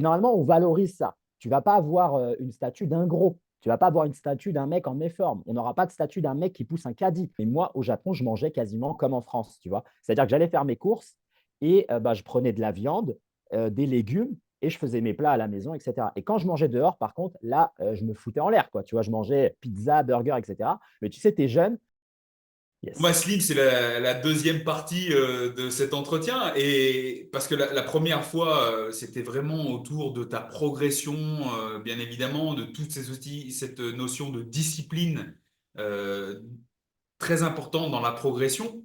Et normalement, on valorise ça. Tu ne vas pas avoir une statue d'un gros. Tu ne vas pas avoir une statue d'un mec en méforme. On n'aura pas de statue d'un mec qui pousse un caddie. Et moi, au Japon, je mangeais quasiment comme en France, tu vois. C'est-à-dire que j'allais faire mes courses et bah, je prenais de la viande, des légumes et je faisais mes plats à la maison, etc. Et quand je mangeais dehors, par contre, là, je me foutais en l'air, quoi. Tu vois, je mangeais pizza, burger, etc. Mais tu sais, tu es jeune. Bon, bah, Yes. Slim, c'est la deuxième partie de cet entretien. Et parce que la première fois, c'était vraiment autour de ta progression, bien évidemment, de toutes ces outils, cette notion de discipline euh, très importante dans la progression.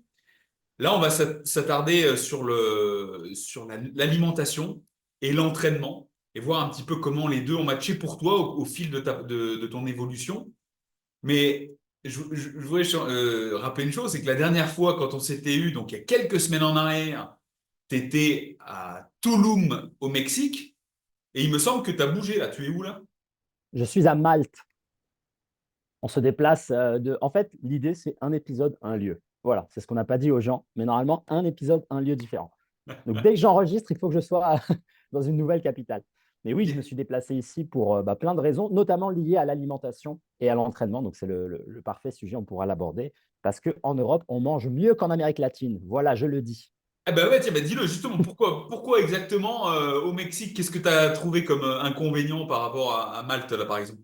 Là, on va s'attarder sur l'alimentation et l'entraînement et voir un petit peu comment les deux ont matché pour toi au fil de ton évolution. Mais je voulais rappeler une chose, c'est que la dernière fois, quand on s'était eu, donc il y a quelques semaines en arrière, tu étais à Tulum, au Mexique, et il me semble que tu as bougé là. Tu es où là? Je suis à Malte. On se déplace de. En fait, l'idée, c'est un épisode, un lieu. Voilà, c'est ce qu'on n'a pas dit aux gens, mais normalement, un épisode, un lieu différent. Donc, dès que j'enregistre, il faut que je sois dans une nouvelle capitale. Mais oui, je me Ok. suis déplacé ici pour bah, plein de raisons, notamment liées à l'alimentation et à l'entraînement. Donc, c'est le parfait sujet, on pourra l'aborder. Parce qu'en Europe, on mange mieux qu'en Amérique latine. Voilà, je le dis. Ah bah ouais, tiens, bah dis-le justement, pourquoi exactement au Mexique? Qu'est-ce que tu as trouvé comme inconvénient par rapport à Malte, là, par exemple?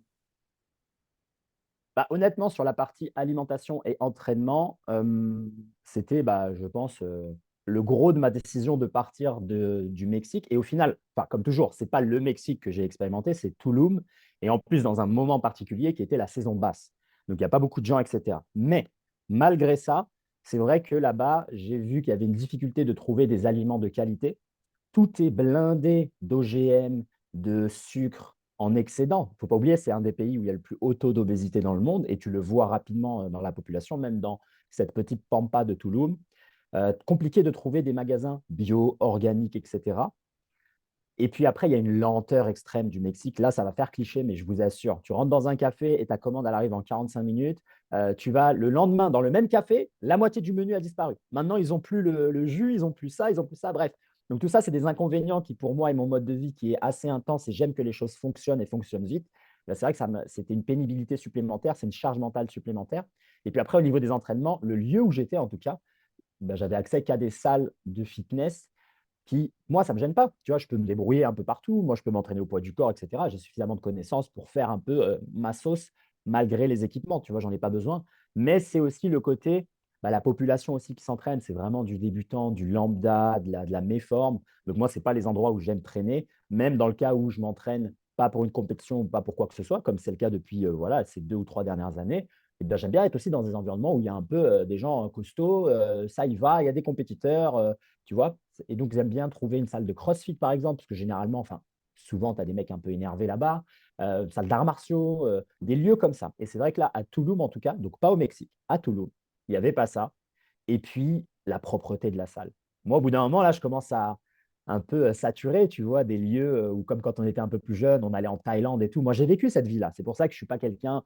Bah, honnêtement, sur la partie alimentation et entraînement, c'était, bah, je pense, le gros de ma décision de partir du Mexique. Et au final, enfin, comme toujours, ce n'est pas le Mexique que j'ai expérimenté, c'est Tulum. Et en plus, dans un moment particulier qui était la saison basse. Donc, il n'y a pas beaucoup de gens, etc. Mais malgré ça, c'est vrai que là-bas, j'ai vu qu'il y avait une difficulté de trouver des aliments de qualité. Tout est blindé d'OGM, de sucre en excédent. Il ne faut pas oublier, c'est un des pays où il y a le plus haut taux d'obésité dans le monde et tu le vois rapidement dans la population, même dans cette petite pampa de Toulouse. Compliqué de trouver des magasins bio, organiques, etc. Et puis après, il y a une lenteur extrême du Mexique. Là, ça va faire cliché, mais je vous assure, tu rentres dans un café et ta commande, elle arrive en 45 minutes. Tu vas le lendemain dans le même café, la moitié du menu a disparu. Maintenant, ils n'ont plus le jus, ils n'ont plus ça, ils n'ont plus ça. Bref. Donc tout ça, c'est des inconvénients qui, pour moi et mon mode de vie qui est assez intense et j'aime que les choses fonctionnent et fonctionnent vite. Ben, c'est vrai que c'était une pénibilité supplémentaire, c'est une charge mentale supplémentaire. Et puis après, au niveau des entraînements, le lieu où j'étais, en tout cas, ben, j'avais accès qu'à des salles de fitness qui, moi, ça ne me gêne pas. Tu vois, je peux me débrouiller un peu partout. Moi, je peux m'entraîner au poids du corps, etc. J'ai suffisamment de connaissances pour faire un peu ma sauce malgré les équipements. Tu vois, j'en ai pas besoin. Mais c'est aussi le côté, bah, la population aussi qui s'entraîne. C'est vraiment du débutant, du lambda, de la méforme. Donc, moi, ce n'est pas les endroits où j'aime traîner. Même dans le cas où je m'entraîne pas pour une compétition ou pas pour quoi que ce soit, comme c'est le cas depuis voilà, ces 2 ou 3 dernières années, et ben, j'aime bien être aussi dans des environnements où il y a un peu des gens costauds, ça y va, il y a des compétiteurs, tu vois. Et donc, j'aime bien trouver une salle de CrossFit, par exemple, parce que généralement, enfin, souvent, tu as des mecs un peu énervés là-bas, salle d'arts martiaux, des lieux comme ça. Et c'est vrai que là, à Toulouse, en tout cas, donc pas au Mexique, à Toulouse, il n'y avait pas ça. Et puis, la propreté de la salle. Moi, au bout d'un moment, là, je commence à un peu saturer, tu vois, des lieux où, comme quand on était un peu plus jeune, on allait en Thaïlande et tout. Moi, j'ai vécu cette vie-là. C'est pour ça que je ne suis pas quelqu'un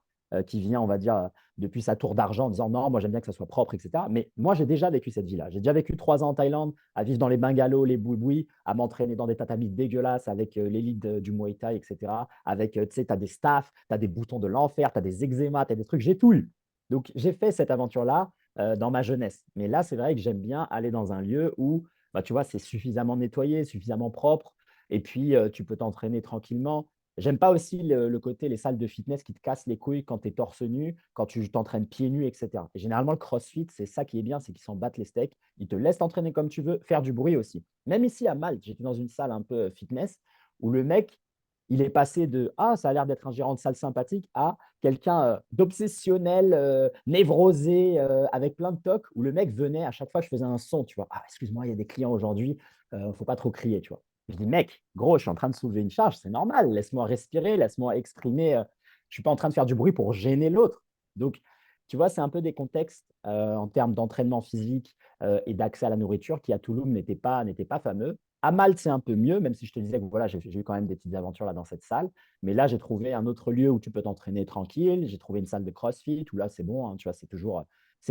qui vient, on va dire, depuis sa tour d'argent en disant non, moi, j'aime bien que ça soit propre, etc. Mais moi, j'ai déjà vécu cette vie-là. J'ai déjà vécu 3 ans en Thaïlande, à vivre dans les bungalows, les boui à m'entraîner dans des tatamis dégueulasses avec l'élite du Muay Thai, etc. Avec, tu sais, tu as des staffs, tu as des boutons de l'enfer, tu as des eczémas, tu as des trucs, j'ai tout eu. Donc, j'ai fait cette aventure-là dans ma jeunesse. Mais là, c'est vrai que j'aime bien aller dans un lieu où, bah, tu vois, c'est suffisamment nettoyé, suffisamment propre, et puis tu peux t'entraîner tranquillement. J'aime pas aussi le côté, les salles de fitness qui te cassent les couilles quand tu es torse nu, quand tu t'entraînes pieds nus, etc. Et généralement, le CrossFit, c'est ça qui est bien, c'est qu'ils s'en battent les steaks. Ils te laissent t'entraîner comme tu veux, faire du bruit aussi. Même ici à Malte, j'étais dans une salle un peu fitness où le mec, il est passé de ah, ça a l'air d'être un gérant de salle sympathique à quelqu'un d'obsessionnel, névrosé, avec plein de tocs, où le mec venait à chaque fois, je faisais un son, tu vois. Ah, excuse-moi, il y a des clients aujourd'hui, il ne faut pas trop crier, tu vois. Je dis, mec, gros, je suis en train de soulever une charge, c'est normal, laisse-moi respirer, laisse-moi exprimer. Je ne suis pas en train de faire du bruit pour gêner l'autre. Donc, tu vois, c'est un peu des contextes en termes d'entraînement physique et d'accès à la nourriture qui, à Toulouse, n'étaient pas fameux. À Malte, c'est un peu mieux, même si je te disais que voilà, j'ai eu quand même des petites aventures là dans cette salle. Mais là, j'ai trouvé un autre lieu où tu peux t'entraîner tranquille. J'ai trouvé une salle de CrossFit où là, c'est bon, hein, tu vois, c'est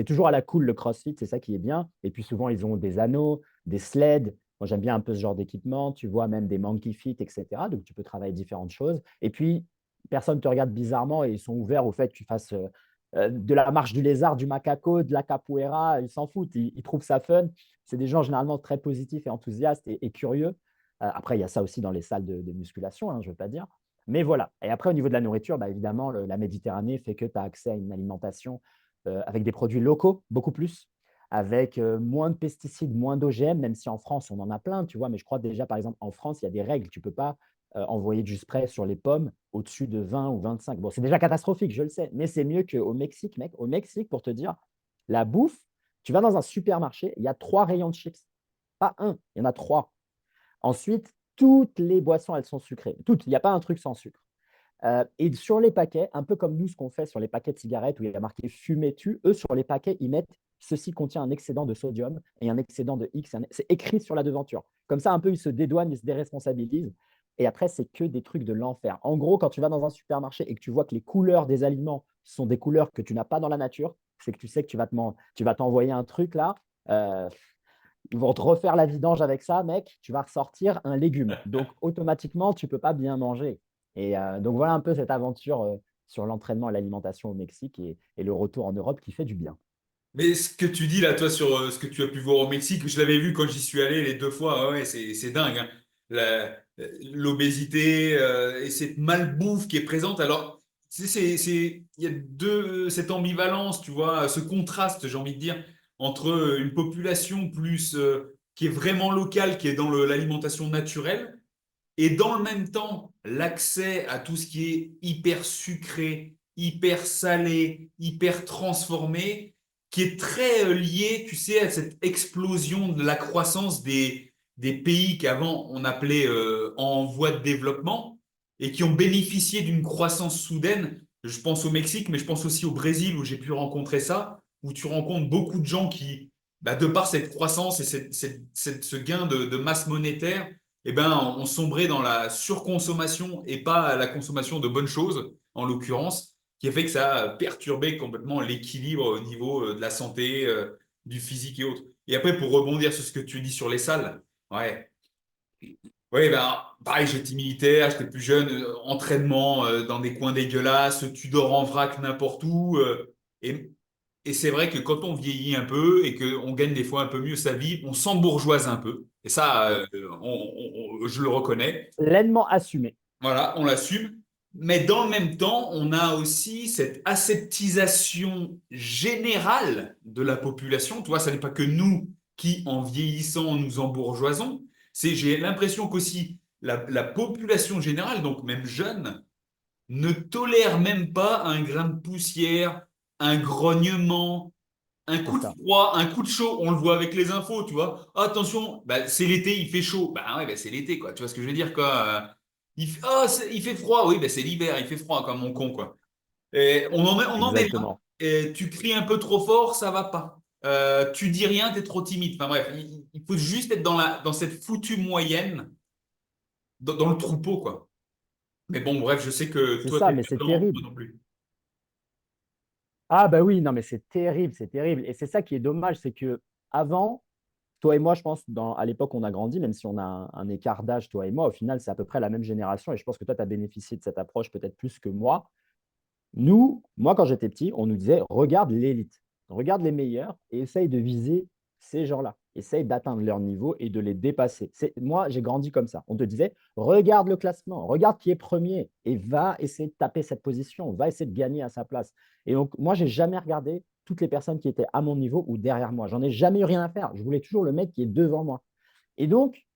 toujours à la cool le CrossFit, c'est ça qui est bien. Et puis souvent, ils ont des anneaux, des sleds, Moi, j'aime bien un peu ce genre d'équipement. Tu vois même des Monkey Fit, etc. Donc, tu peux travailler différentes choses. Et puis, personne ne te regarde bizarrement et ils sont ouverts au fait que tu fasses de la marche du lézard, du macaco, de la capoeira. Ils s'en foutent. Ils trouvent ça fun. C'est des gens généralement très positifs et enthousiastes et curieux. Après, il y a ça aussi dans les salles de musculation, hein, je ne veux pas dire. Mais voilà. Et après, au niveau de la nourriture, bah, évidemment, la Méditerranée fait que tu as accès à une alimentation avec des produits locaux, beaucoup plus, avec moins de pesticides, moins d'OGM, même si en France, on en a plein, tu vois. Mais je crois déjà, par exemple, en France, il y a des règles. Tu ne peux pas envoyer du spray sur les pommes au-dessus de 20 ou 25. Bon, c'est déjà catastrophique, je le sais, mais c'est mieux qu'au Mexique, mec. Au Mexique, pour te dire, la bouffe, tu vas dans un supermarché, il y a 3 rayons de chips. Pas un, il y en a 3. Ensuite, toutes les boissons, elles sont sucrées. Toutes, il n'y a pas un truc sans sucre. Et sur les paquets, un peu comme nous, ce qu'on fait sur les paquets de cigarettes où il y a marqué fumer tu, eux, sur les paquets, ils mettent ceci contient un excédent de sodium et un excédent de X. C'est écrit sur la devanture. Comme ça, un peu, ils se dédouanent, ils se déresponsabilisent. Et après, c'est que des trucs de l'enfer. En gros, quand tu vas dans un supermarché et que tu vois que les couleurs des aliments sont des couleurs que tu n'as pas dans la nature, c'est que tu sais que tu vas t'envoyer un truc là. euh, Ils vont te refaire la vidange avec ça, mec, tu vas ressortir un légume. Donc, automatiquement, tu ne peux pas bien manger. Et donc, voilà un peu cette aventure sur l'entraînement et l'alimentation au Mexique et le retour en Europe qui fait du bien. Mais ce que tu dis là, toi, sur ce que tu as pu voir au Mexique, je l'avais vu quand j'y suis allé les 2 fois. Ah ouais, c'est dingue, hein. L'obésité et cette malbouffe qui est présente. Alors, il y a cette ambivalence, tu vois, ce contraste, j'ai envie de dire, entre une population plus qui est vraiment locale, qui est dans l'alimentation naturelle, et dans le même temps, l'accès à tout ce qui est hyper sucré, hyper salé, hyper transformé, qui est très lié, tu sais, à cette explosion de la croissance des pays qu'avant on appelait en voie de développement et qui ont bénéficié d'une croissance soudaine. Je pense au Mexique, mais je pense aussi au Brésil où j'ai pu rencontrer ça, où tu rencontres beaucoup de gens qui, bah, de par cette croissance et ce gain de masse monétaire, eh ben, on sombrait dans la surconsommation et pas la consommation de bonnes choses, en l'occurrence, qui a fait que ça a perturbé complètement l'équilibre au niveau de la santé, du physique et autres. Et après, pour rebondir sur ce que tu dis sur les salles, ouais, ouais, ben, pareil, j'étais militaire, j'étais plus jeune, entraînement dans des coins dégueulasses, tu dors en vrac n'importe où. Et c'est vrai que quand on vieillit un peu et qu'on gagne des fois un peu mieux sa vie, on s'embourgeoise un peu. Et ça, Oui. je le reconnais. Pleinement assumé. Voilà, on l'assume. Mais dans le même temps, on a aussi cette aseptisation générale de la population. Tu vois, ça n'est pas que nous qui, en vieillissant, nous embourgeoisons. J'ai l'impression qu'aussi la population générale, donc même jeune, ne tolère même pas un grain de poussière, un grognement, un C'est coup de ça. froid, un coup de chaud. On le voit avec les infos, tu vois. Attention, bah, c'est l'été, il fait chaud. Bah ouais, bah, c'est l'été, quoi. Tu vois ce que je veux dire, quoi. Il fait froid. Oui, bah, c'est l'hiver, il fait froid, comme mon con, quoi. Et on en est là. Exactement. Et tu cries un peu trop fort, ça va pas. Tu dis rien, t'es trop timide. Enfin bref, il faut juste être dans cette foutue moyenne, dans le troupeau, quoi. Mais bon, bref, je sais que C'est toi, ça, t'es mais pas c'est vraiment terrible. toi non plus. Ah bah oui, non, mais c'est terrible, c'est terrible. Et c'est ça qui est dommage, c'est que avant, toi et moi, je pense, à l'époque, on a grandi, même si on a un écart d'âge, toi et moi, au final, c'est à peu près la même génération. Et je pense que toi, tu as bénéficié de cette approche peut-être plus que moi. Nous, moi, quand j'étais petit, on nous disait, regarde l'élite, regarde les meilleurs et essaye de viser ces gens-là. Essaye d'atteindre leur niveau et de les dépasser. Moi, j'ai grandi comme ça. On te disait, regarde le classement, regarde qui est premier et va essayer de taper cette position, va essayer de gagner à sa place. Et donc, moi, j'ai jamais regardé toutes les personnes qui étaient à mon niveau ou derrière moi. J'en ai jamais eu rien à faire. Je voulais toujours le mec qui est devant moi. Et donc,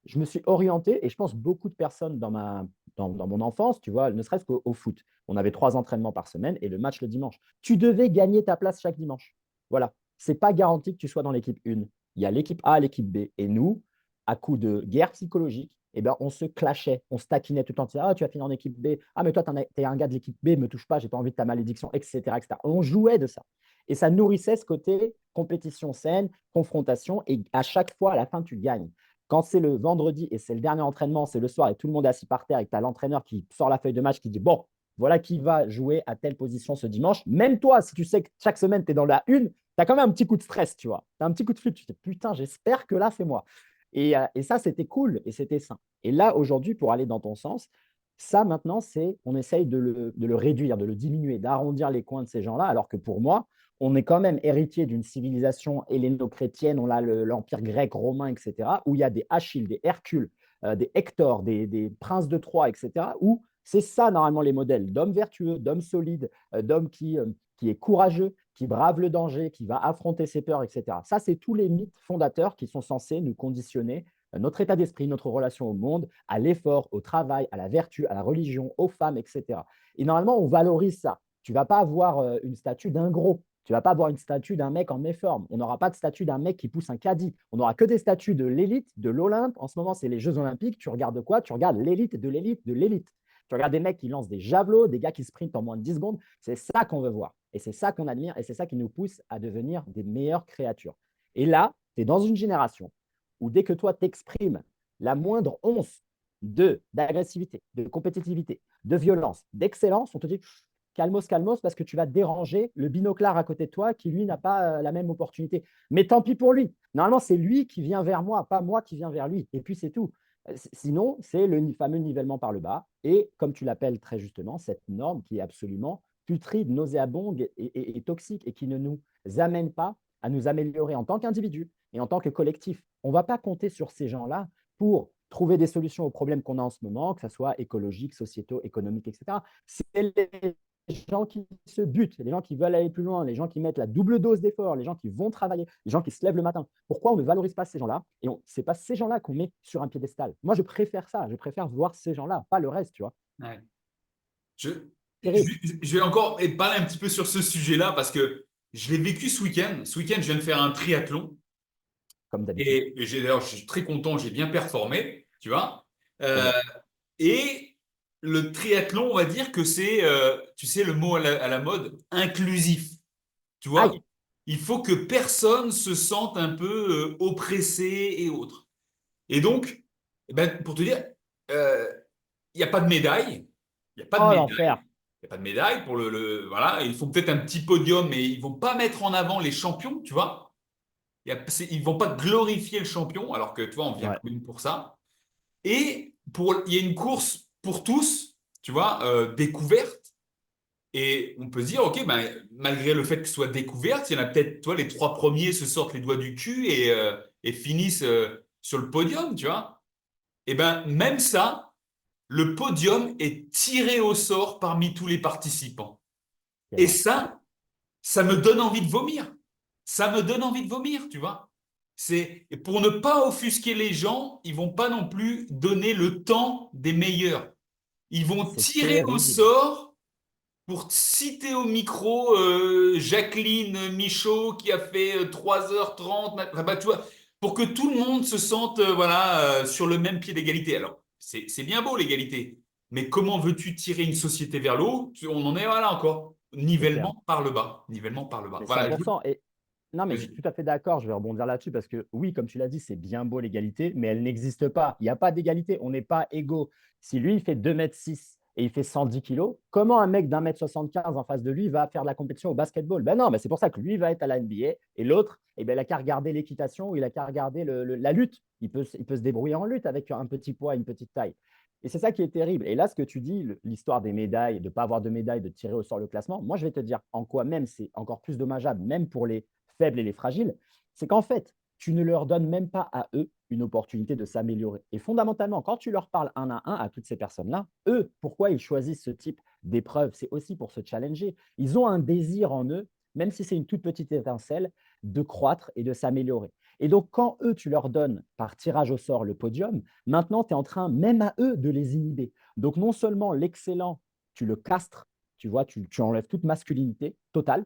je me suis orienté, et je pense beaucoup de personnes dans mon enfance, tu vois, ne serait-ce qu'au foot. On avait 3 entraînements par semaine et le match le dimanche. Tu devais gagner ta place chaque dimanche. Voilà. Ce n'est pas garanti que tu sois dans l'équipe 1. Il y a l'équipe A, l'équipe B. Et nous, à coup de guerre psychologique, eh ben, on se clashait, on se taquinait tout le temps. Ah, tu as fini en équipe B. Ah, mais toi, tu es un gars de l'équipe B, ne me touche pas, j'ai pas envie de ta malédiction, etc., etc. On jouait de ça. Et ça nourrissait ce côté compétition saine, confrontation. Et à chaque fois, à la fin, tu gagnes. Quand c'est le vendredi et c'est le dernier entraînement, c'est le soir et tout le monde est assis par terre et que tu as l'entraîneur qui sort la feuille de match qui dit bon, voilà qui va jouer à telle position ce dimanche. Même toi, si tu sais que chaque semaine tu es dans la une, tu as quand même un petit coup de stress, tu vois. Tu as un petit coup de flip, tu te dis putain, j'espère que là c'est moi. Et ça, c'était cool et c'était sain. Et là, aujourd'hui, pour aller dans ton sens, ça, maintenant, on essaye de le réduire, de le diminuer, d'arrondir les coins de ces gens-là, alors que pour moi, on est quand même héritier d'une civilisation helléno-chrétienne, on a l'Empire grec, romain, etc., où il y a des Achilles, des Hercules, des Hector, des princes de Troie, etc., où c'est ça, normalement, les modèles d'hommes vertueux, d'hommes solides, d'hommes qui est courageux, qui brave le danger, qui va affronter ses peurs, etc. Ça, c'est tous les mythes fondateurs qui sont censés nous conditionner notre état d'esprit, notre relation au monde, à l'effort, au travail, à la vertu, à la religion, aux femmes, etc. Et normalement, on valorise ça. Tu ne vas pas avoir une statue d'un gros. Tu ne vas pas avoir une statue d'un mec en méforme. On n'aura pas de statue d'un mec qui pousse un caddie. On n'aura que des statues de l'élite, de l'Olympe. En ce moment, c'est les Jeux Olympiques. Tu regardes quoi? Tu regardes l'élite de l'élite de l'élite. Tu regardes des mecs qui lancent des javelots, des gars qui sprintent en moins de 10 secondes. C'est ça qu'on veut voir. Et c'est ça qu'on admire. Et c'est ça qui nous pousse à devenir des meilleures créatures. Et là, tu es dans une génération où dès que toi t'exprimes la moindre once d'agressivité, de compétitivité, de violence, d'excellence, on te dit calmos, calmos, parce que tu vas déranger le binoclard à côté de toi qui, lui, n'a pas la même opportunité. Mais tant pis pour lui. Normalement, c'est lui qui vient vers moi, pas moi qui viens vers lui. Et puis, c'est tout. Sinon, c'est le fameux nivellement par le bas. Et comme tu l'appelles très justement, cette norme qui est absolument putride, nauséabonde et toxique et qui ne nous amène pas à nous améliorer en tant qu'individu et en tant que collectif. On ne va pas compter sur ces gens-là pour trouver des solutions aux problèmes qu'on a en ce moment, que ce soit écologiques, sociétaux, économiques, etc. C'est les gens qui se butent, les gens qui veulent aller plus loin, les gens qui mettent la double dose d'efforts, les gens qui vont travailler, les gens qui se lèvent le matin. Pourquoi on ne valorise pas ces gens-là? Et ce n'est pas ces gens-là qu'on met sur un piédestal. Moi, je préfère ça. Je préfère voir ces gens-là, pas le reste, tu vois. Ouais. Je, Terrible, je vais encore parler un petit peu sur ce sujet-là parce que je l'ai vécu ce week-end. Ce week-end, je viens de faire un triathlon comme d'habitude. et d'ailleurs, je suis très content, j'ai bien performé, tu vois. Trop Euh, bien. et le triathlon, on va dire que c'est, tu sais, le mot à la mode, inclusif. Tu vois, Aïe, il faut que personne se sente un peu oppressé et autres. Et donc, eh ben, pour te dire, euh, il n'y a pas de médaille. Il n'y a pas de oh médaille. l'enfer. Il n'y a pas de médaille pour voilà, ils font peut-être un petit podium, mais ils ne vont pas mettre en avant les champions, tu vois. Ils ne vont pas glorifier le champion, alors que tu vois, on vient Ouais, quand même pour ça. Et il y a une course pour tous, tu vois, découverte. Et on peut se dire, OK, ben, malgré le fait que ce soit découverte, il y en a peut-être, toi, les trois premiers se sortent les doigts du cul et finissent sur le podium, tu vois. Et ben, même ça, le podium est tiré au sort parmi tous les participants. quelle Et horreur. ça me donne envie de vomir. Ça me donne envie de vomir, tu vois. Et pour ne pas offusquer les gens, ils vont pas non plus donner le temps des meilleurs. Ils vont C'est tirer au terrible. sort pour citer au micro Jacqueline Michaud qui a fait 3h30, bah, tu vois, pour que tout le monde se sente voilà, sur le même pied d'égalité. Alors, c'est bien beau l'égalité, mais comment veux-tu tirer une société vers le haut? On en est là encore. C'est clair. Nivellement par le bas. Nivellement par le bas. Mais Voilà. 100%. Et non, mais je suis Vas-y. tout à fait d'accord. Je vais rebondir là-dessus parce que oui, comme tu l'as dit, c'est bien beau l'égalité, mais elle n'existe pas. Il n'y a pas d'égalité. On n'est pas égaux. Si lui, il fait 2,6 m et il fait 110 kilos, comment un mec d'1,75 m en face de lui va faire de la compétition au basketball? Ben non, mais c'est pour ça que lui va être à la NBA et l'autre, eh ben, il n'a qu'à regarder l'équitation ou il n'a qu'à regarder la lutte. Il peut se débrouiller en lutte avec un petit poids, une petite taille. Et c'est ça qui est terrible. Et là, ce que tu dis, l'histoire des médailles, de ne pas avoir de médailles, de tirer au sort le classement, moi, je vais te dire en quoi même c'est encore plus dommageable, même pour les faibles et les fragiles, c'est qu'en fait, tu ne leur donnes même pas à eux une opportunité de s'améliorer. Et fondamentalement, quand tu leur parles un à un à toutes ces personnes-là, eux, pourquoi ils choisissent ce type d'épreuve? C'est aussi pour se challenger. Ils ont un désir en eux, même si c'est une toute petite étincelle, de croître et de s'améliorer. Et donc, quand eux, tu leur donnes par tirage au sort le podium, maintenant, tu es en train, même à eux, de les inhiber. Donc, non seulement l'excellent, tu le castres, tu vois, tu enlèves toute masculinité totale,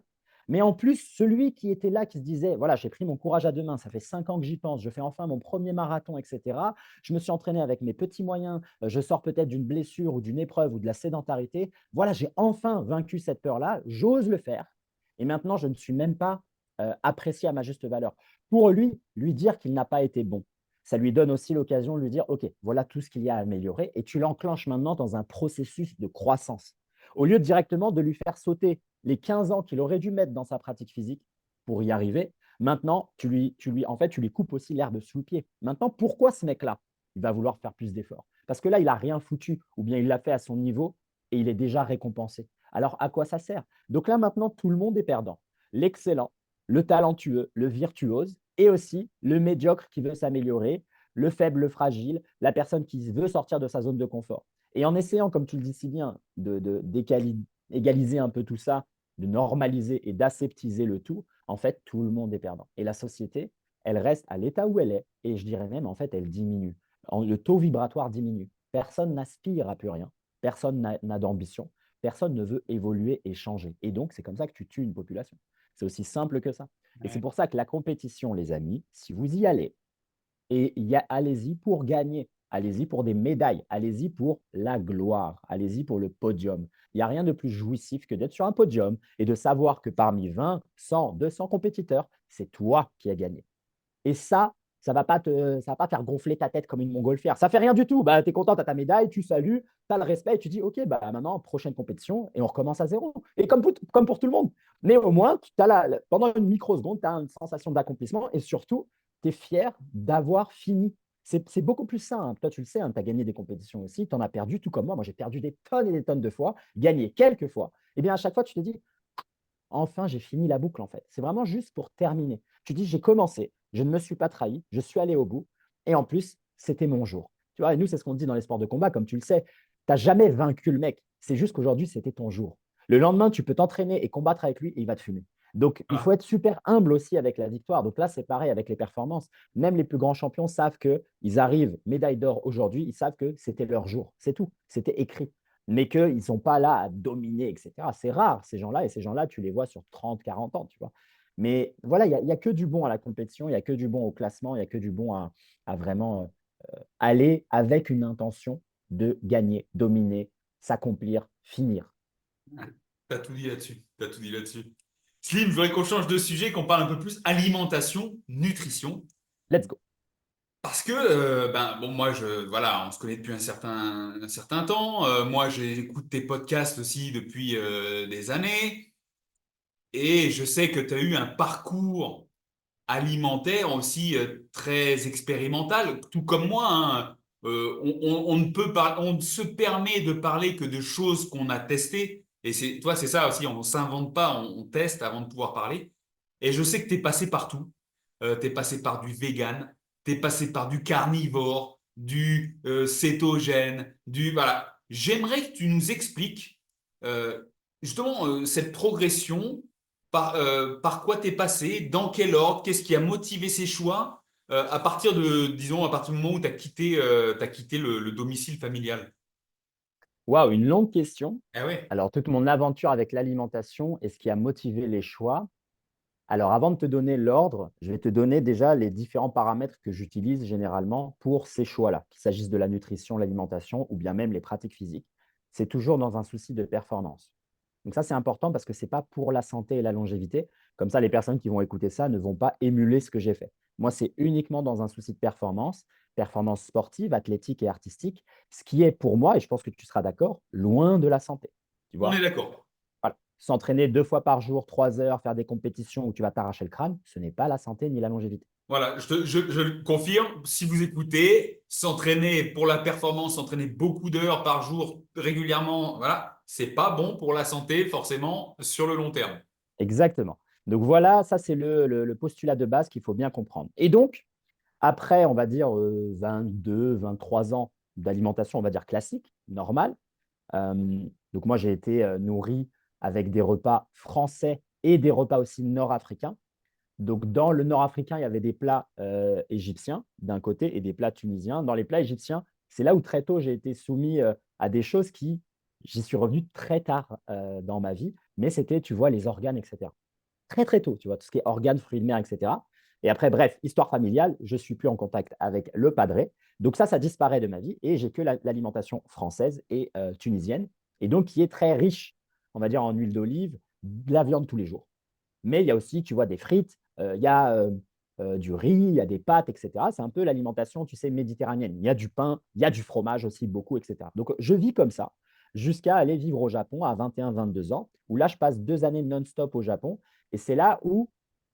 mais en plus, celui qui était là, qui se disait, voilà, j'ai pris mon courage à deux mains, ça fait 5 ans que j'y pense, je fais enfin mon premier marathon, etc. Je me suis entraîné avec mes petits moyens, je sors peut-être d'une blessure ou d'une épreuve ou de la sédentarité. Voilà, j'ai enfin vaincu cette peur-là, j'ose le faire. Et maintenant, je ne suis même pas apprécié à ma juste valeur. Pour lui dire qu'il n'a pas été bon, ça lui donne aussi l'occasion de lui dire, OK, voilà tout ce qu'il y a à améliorer, et tu l'enclenches maintenant dans un processus de croissance. Au lieu directement de lui faire sauter les 15 ans qu'il aurait dû mettre dans sa pratique physique pour y arriver, Maintenant, en fait, tu lui coupes aussi l'herbe sous le pied. Maintenant, pourquoi ce mec-là, il va vouloir faire plus d'efforts? Parce que là, il n'a rien foutu ou bien il l'a fait à son niveau et il est déjà récompensé. Alors, à quoi ça sert? Donc là, maintenant, tout le monde est perdant. L'excellent, le talentueux, le virtuose et aussi le médiocre qui veut s'améliorer, le faible, le fragile, la personne qui veut sortir de sa zone de confort. Et en essayant, comme tu le dis si bien, d'égaliser un peu tout ça, de normaliser et d'aseptiser le tout, en fait, tout le monde est perdant. Et la société, elle reste à l'état où elle est, et je dirais même, en fait, elle diminue. Le taux vibratoire diminue. Personne n'aspire à plus rien, personne n'a d'ambition, personne ne veut évoluer et changer. Et donc, c'est comme ça que tu tues une population. C'est aussi simple que ça. Et c'est Ouais. pour ça que la compétition, les amis, si vous y allez, et allez-y pour gagner, allez-y pour des médailles, allez-y pour la gloire, allez-y pour le podium. Il n'y a rien de plus jouissif que d'être sur un podium et de savoir que parmi 20, 100, 200 compétiteurs, c'est toi qui as gagné. Et ça ne va pas faire gonfler ta tête comme une montgolfière. Ça ne fait rien du tout. Bah, tu es content, tu as ta médaille, tu salues, tu as le respect et tu dis, OK, bah, maintenant, prochaine compétition et on recommence à zéro. Et comme pour tout le monde. Mais au moins, pendant une microseconde, tu as une sensation d'accomplissement et surtout, tu es fier d'avoir fini. C'est beaucoup plus simple. Toi, tu le sais, hein, tu as gagné des compétitions aussi, tu en as perdu tout comme moi. Moi, j'ai perdu des tonnes et des tonnes de fois, gagné quelques fois. Et bien, à chaque fois, tu te dis, enfin, j'ai fini la boucle en fait. C'est vraiment juste pour terminer. Tu dis, j'ai commencé, je ne me suis pas trahi, je suis allé au bout et en plus, c'était mon jour. Tu vois, et nous, c'est ce qu'on dit dans les sports de combat, comme tu le sais. Tu n'as jamais vaincu le mec. C'est juste qu'aujourd'hui, c'était ton jour. Le lendemain, tu peux t'entraîner et combattre avec lui et il va te fumer. Donc, il faut Voilà. être super humble aussi avec la victoire. Donc là, c'est pareil avec les performances. Même les plus grands champions savent qu'ils arrivent médaille d'or aujourd'hui, ils savent que c'était leur jour. C'est tout. C'était écrit, mais qu'ils ne sont pas là à dominer, etc. C'est rare, ces gens-là, et ces gens-là, tu les vois sur 30, 40 ans, tu vois. Mais voilà, il n'y a, que du bon à la compétition, il n'y a que du bon au classement, il n'y a que du bon à vraiment aller avec une intention de gagner, dominer, s'accomplir, finir. T'as tout dit là-dessus. T'as tout dit là-dessus. Slim, je voudrais qu'on change de sujet, qu'on parle un peu plus alimentation, nutrition. Let's go. Parce que, ben, bon, moi, voilà, on se connaît depuis un certain temps. Moi, j'écoute tes podcasts aussi depuis des années. Et je sais que tu as eu un parcours alimentaire aussi très expérimental, tout comme moi, hein. On ne se permet de parler que de choses qu'on a testées. Et toi, c'est ça aussi, on ne s'invente pas, on teste avant de pouvoir parler. Et je sais que tu es passé partout. Tu es passé par du vegan, tu es passé par du carnivore, du cétogène, du... Voilà. J'aimerais que tu nous expliques euh, justement cette progression par quoi t'es passé, dans quel ordre, qu'est-ce qui a motivé ces choix, à partir de, disons, à partir du moment où t'as quitté le domicile familial. Waouh, une longue question. Ah ouais, Alors, toute mon aventure avec l'alimentation et ce qui a motivé les choix. Alors, avant de te donner l'ordre, je vais te donner déjà les différents paramètres que j'utilise généralement pour ces choix-là, qu'il s'agisse de la nutrition, l'alimentation ou bien même les pratiques physiques. C'est toujours dans un souci de performance. Donc ça, c'est important parce que ce n'est pas pour la santé et la longévité. Comme ça, les personnes qui vont écouter ça ne vont pas émuler ce que j'ai fait. Moi, c'est uniquement dans un souci de performance, performance sportive, athlétique et artistique, ce qui est pour moi, et je pense que tu seras d'accord, loin de la santé. Tu on est vois, d'accord. voilà. S'entraîner 2 fois par jour, 3 heures, faire des compétitions où tu vas t'arracher le crâne, ce n'est pas la santé ni la longévité. Voilà, je le confirme, si vous écoutez, s'entraîner pour la performance, s'entraîner beaucoup d'heures par jour régulièrement, voilà, c'est pas bon pour la santé forcément sur le long terme. Exactement. Donc voilà, ça c'est le postulat de base qu'il faut bien comprendre. Et donc, après, on va dire 22, 23 ans d'alimentation, on va dire classique, normale. euh, donc moi, j'ai été nourri avec des repas français et des repas aussi nord-africains. Donc dans le nord-africain, il y avait des plats égyptiens d'un côté et des plats tunisiens. Dans les plats égyptiens, c'est là où très tôt j'ai été soumis à des choses qui, j'y suis revenu très tard dans ma vie, mais c'était, tu vois, les organes, etc. Très, très tôt, tu vois, tout ce qui est organes, fruits de mer, etc. Et après, bref, histoire familiale, je ne suis plus en contact avec le padré. Donc ça disparaît de ma vie et j'ai que l'alimentation française et tunisienne, et donc qui est très riche, on va dire, en huile d'olive, de la viande tous les jours. Mais il y a aussi, tu vois, des frites, il y a du riz, il y a des pâtes, etc. C'est un peu l'alimentation, tu sais, méditerranéenne. Il y a du pain, il y a du fromage aussi, beaucoup, etc. Donc, je vis comme ça jusqu'à aller vivre au Japon à 21, 22 ans, où là, je passe 2 années non-stop au Japon. Et c'est là où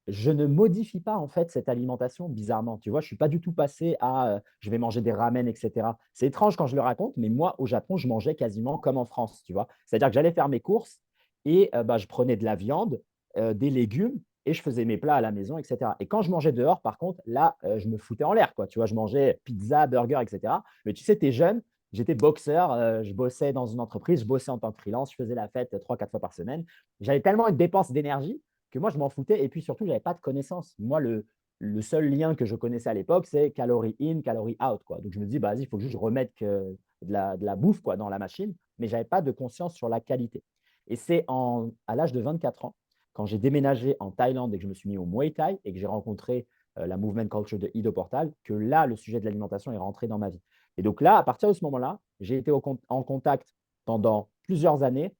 je ne modifie pas en fait cette alimentation bizarrement. Tu vois, je ne suis pas du tout passé à je vais manger des ramen, etc. C'est étrange quand je le raconte, mais moi, au Japon, je mangeais quasiment comme en France, tu vois. C'est-à-dire que j'allais faire mes courses et bah, je prenais de la viande, des légumes et je faisais mes plats à la maison, etc. Et quand je mangeais dehors, par contre, là, je me foutais en l'air, quoi. Tu vois, je mangeais pizza, burger, etc. Mais tu sais, tu es jeune, j'étais boxeur, je bossais dans une entreprise, je bossais en tant que freelance, je faisais la fête 3, 4 fois par semaine. J'avais tellement une dépense d'énergie que moi, je m'en foutais. Et puis surtout, je n'avais pas de connaissances. Moi, le seul lien que je connaissais à l'époque, c'est calories in, calories out, quoi. Donc, je me dis, bah, vas-y, il faut que je remette de la bouffe, quoi, dans la machine. Mais je n'avais pas de conscience sur la qualité. Et c'est à l'âge de 24 ans, quand j'ai déménagé en Thaïlande et que je me suis mis au Muay Thai et que j'ai rencontré la movement culture de Ido Portal, que là, le sujet de l'alimentation est rentré dans ma vie. Et donc là, à partir de ce moment-là, j'ai été en contact pendant plusieurs années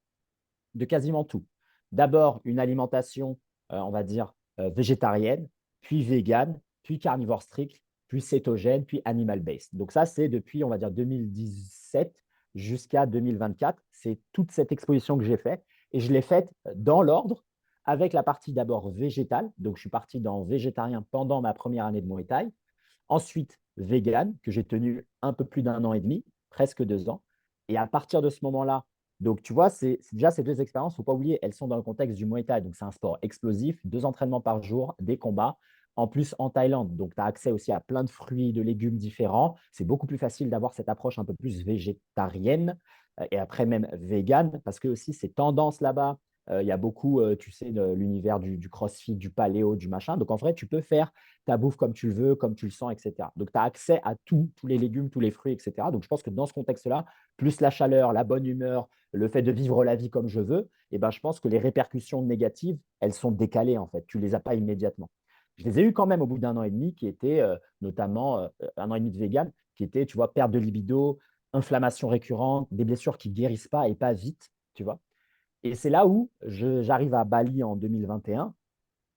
de quasiment tout. D'abord, une alimentation, on va dire, végétarienne, puis végane, puis carnivore strict, puis cétogène, puis animal-based. Donc ça, c'est depuis, on va dire, 2017 jusqu'à 2024. C'est toute cette exposition que j'ai faite. Et je l'ai faite dans l'ordre, avec la partie d'abord végétale. Donc, je suis parti dans végétarien pendant ma première année de Muay Thai. Ensuite, vegan, que j'ai tenu un peu plus d'1 an et demi, presque 2 ans. Et à partir de ce moment-là, donc tu vois, c'est déjà ces deux expériences, il ne faut pas oublier, elles sont dans le contexte du Muay Thai. Donc c'est un sport explosif, 2 entraînements par jour, des combats. En plus, en Thaïlande, donc tu as accès aussi à plein de fruits, de légumes différents. C'est beaucoup plus facile d'avoir cette approche un peu plus végétarienne et après même vegan, parce que aussi c'est tendance là-bas. Il y a beaucoup, tu sais, de l'univers du crossfit, du paléo, du machin. Donc en vrai, tu peux faire ta bouffe comme tu le veux, comme tu le sens, etc. Donc, tu as accès à tout, tous les légumes, tous les fruits, etc. Donc, je pense que dans ce contexte-là, plus la chaleur, la bonne humeur, le fait de vivre la vie comme je veux, eh ben, je pense que les répercussions négatives, elles sont décalées, en fait. Tu ne les as pas immédiatement. Je les ai eues quand même au bout d'1 an et demi, qui était notamment 1 an et demi de vegan, qui était, tu vois, perte de libido, inflammation récurrente, des blessures qui ne guérissent pas et pas vite, tu vois. Et c'est là où j'arrive à Bali en 2021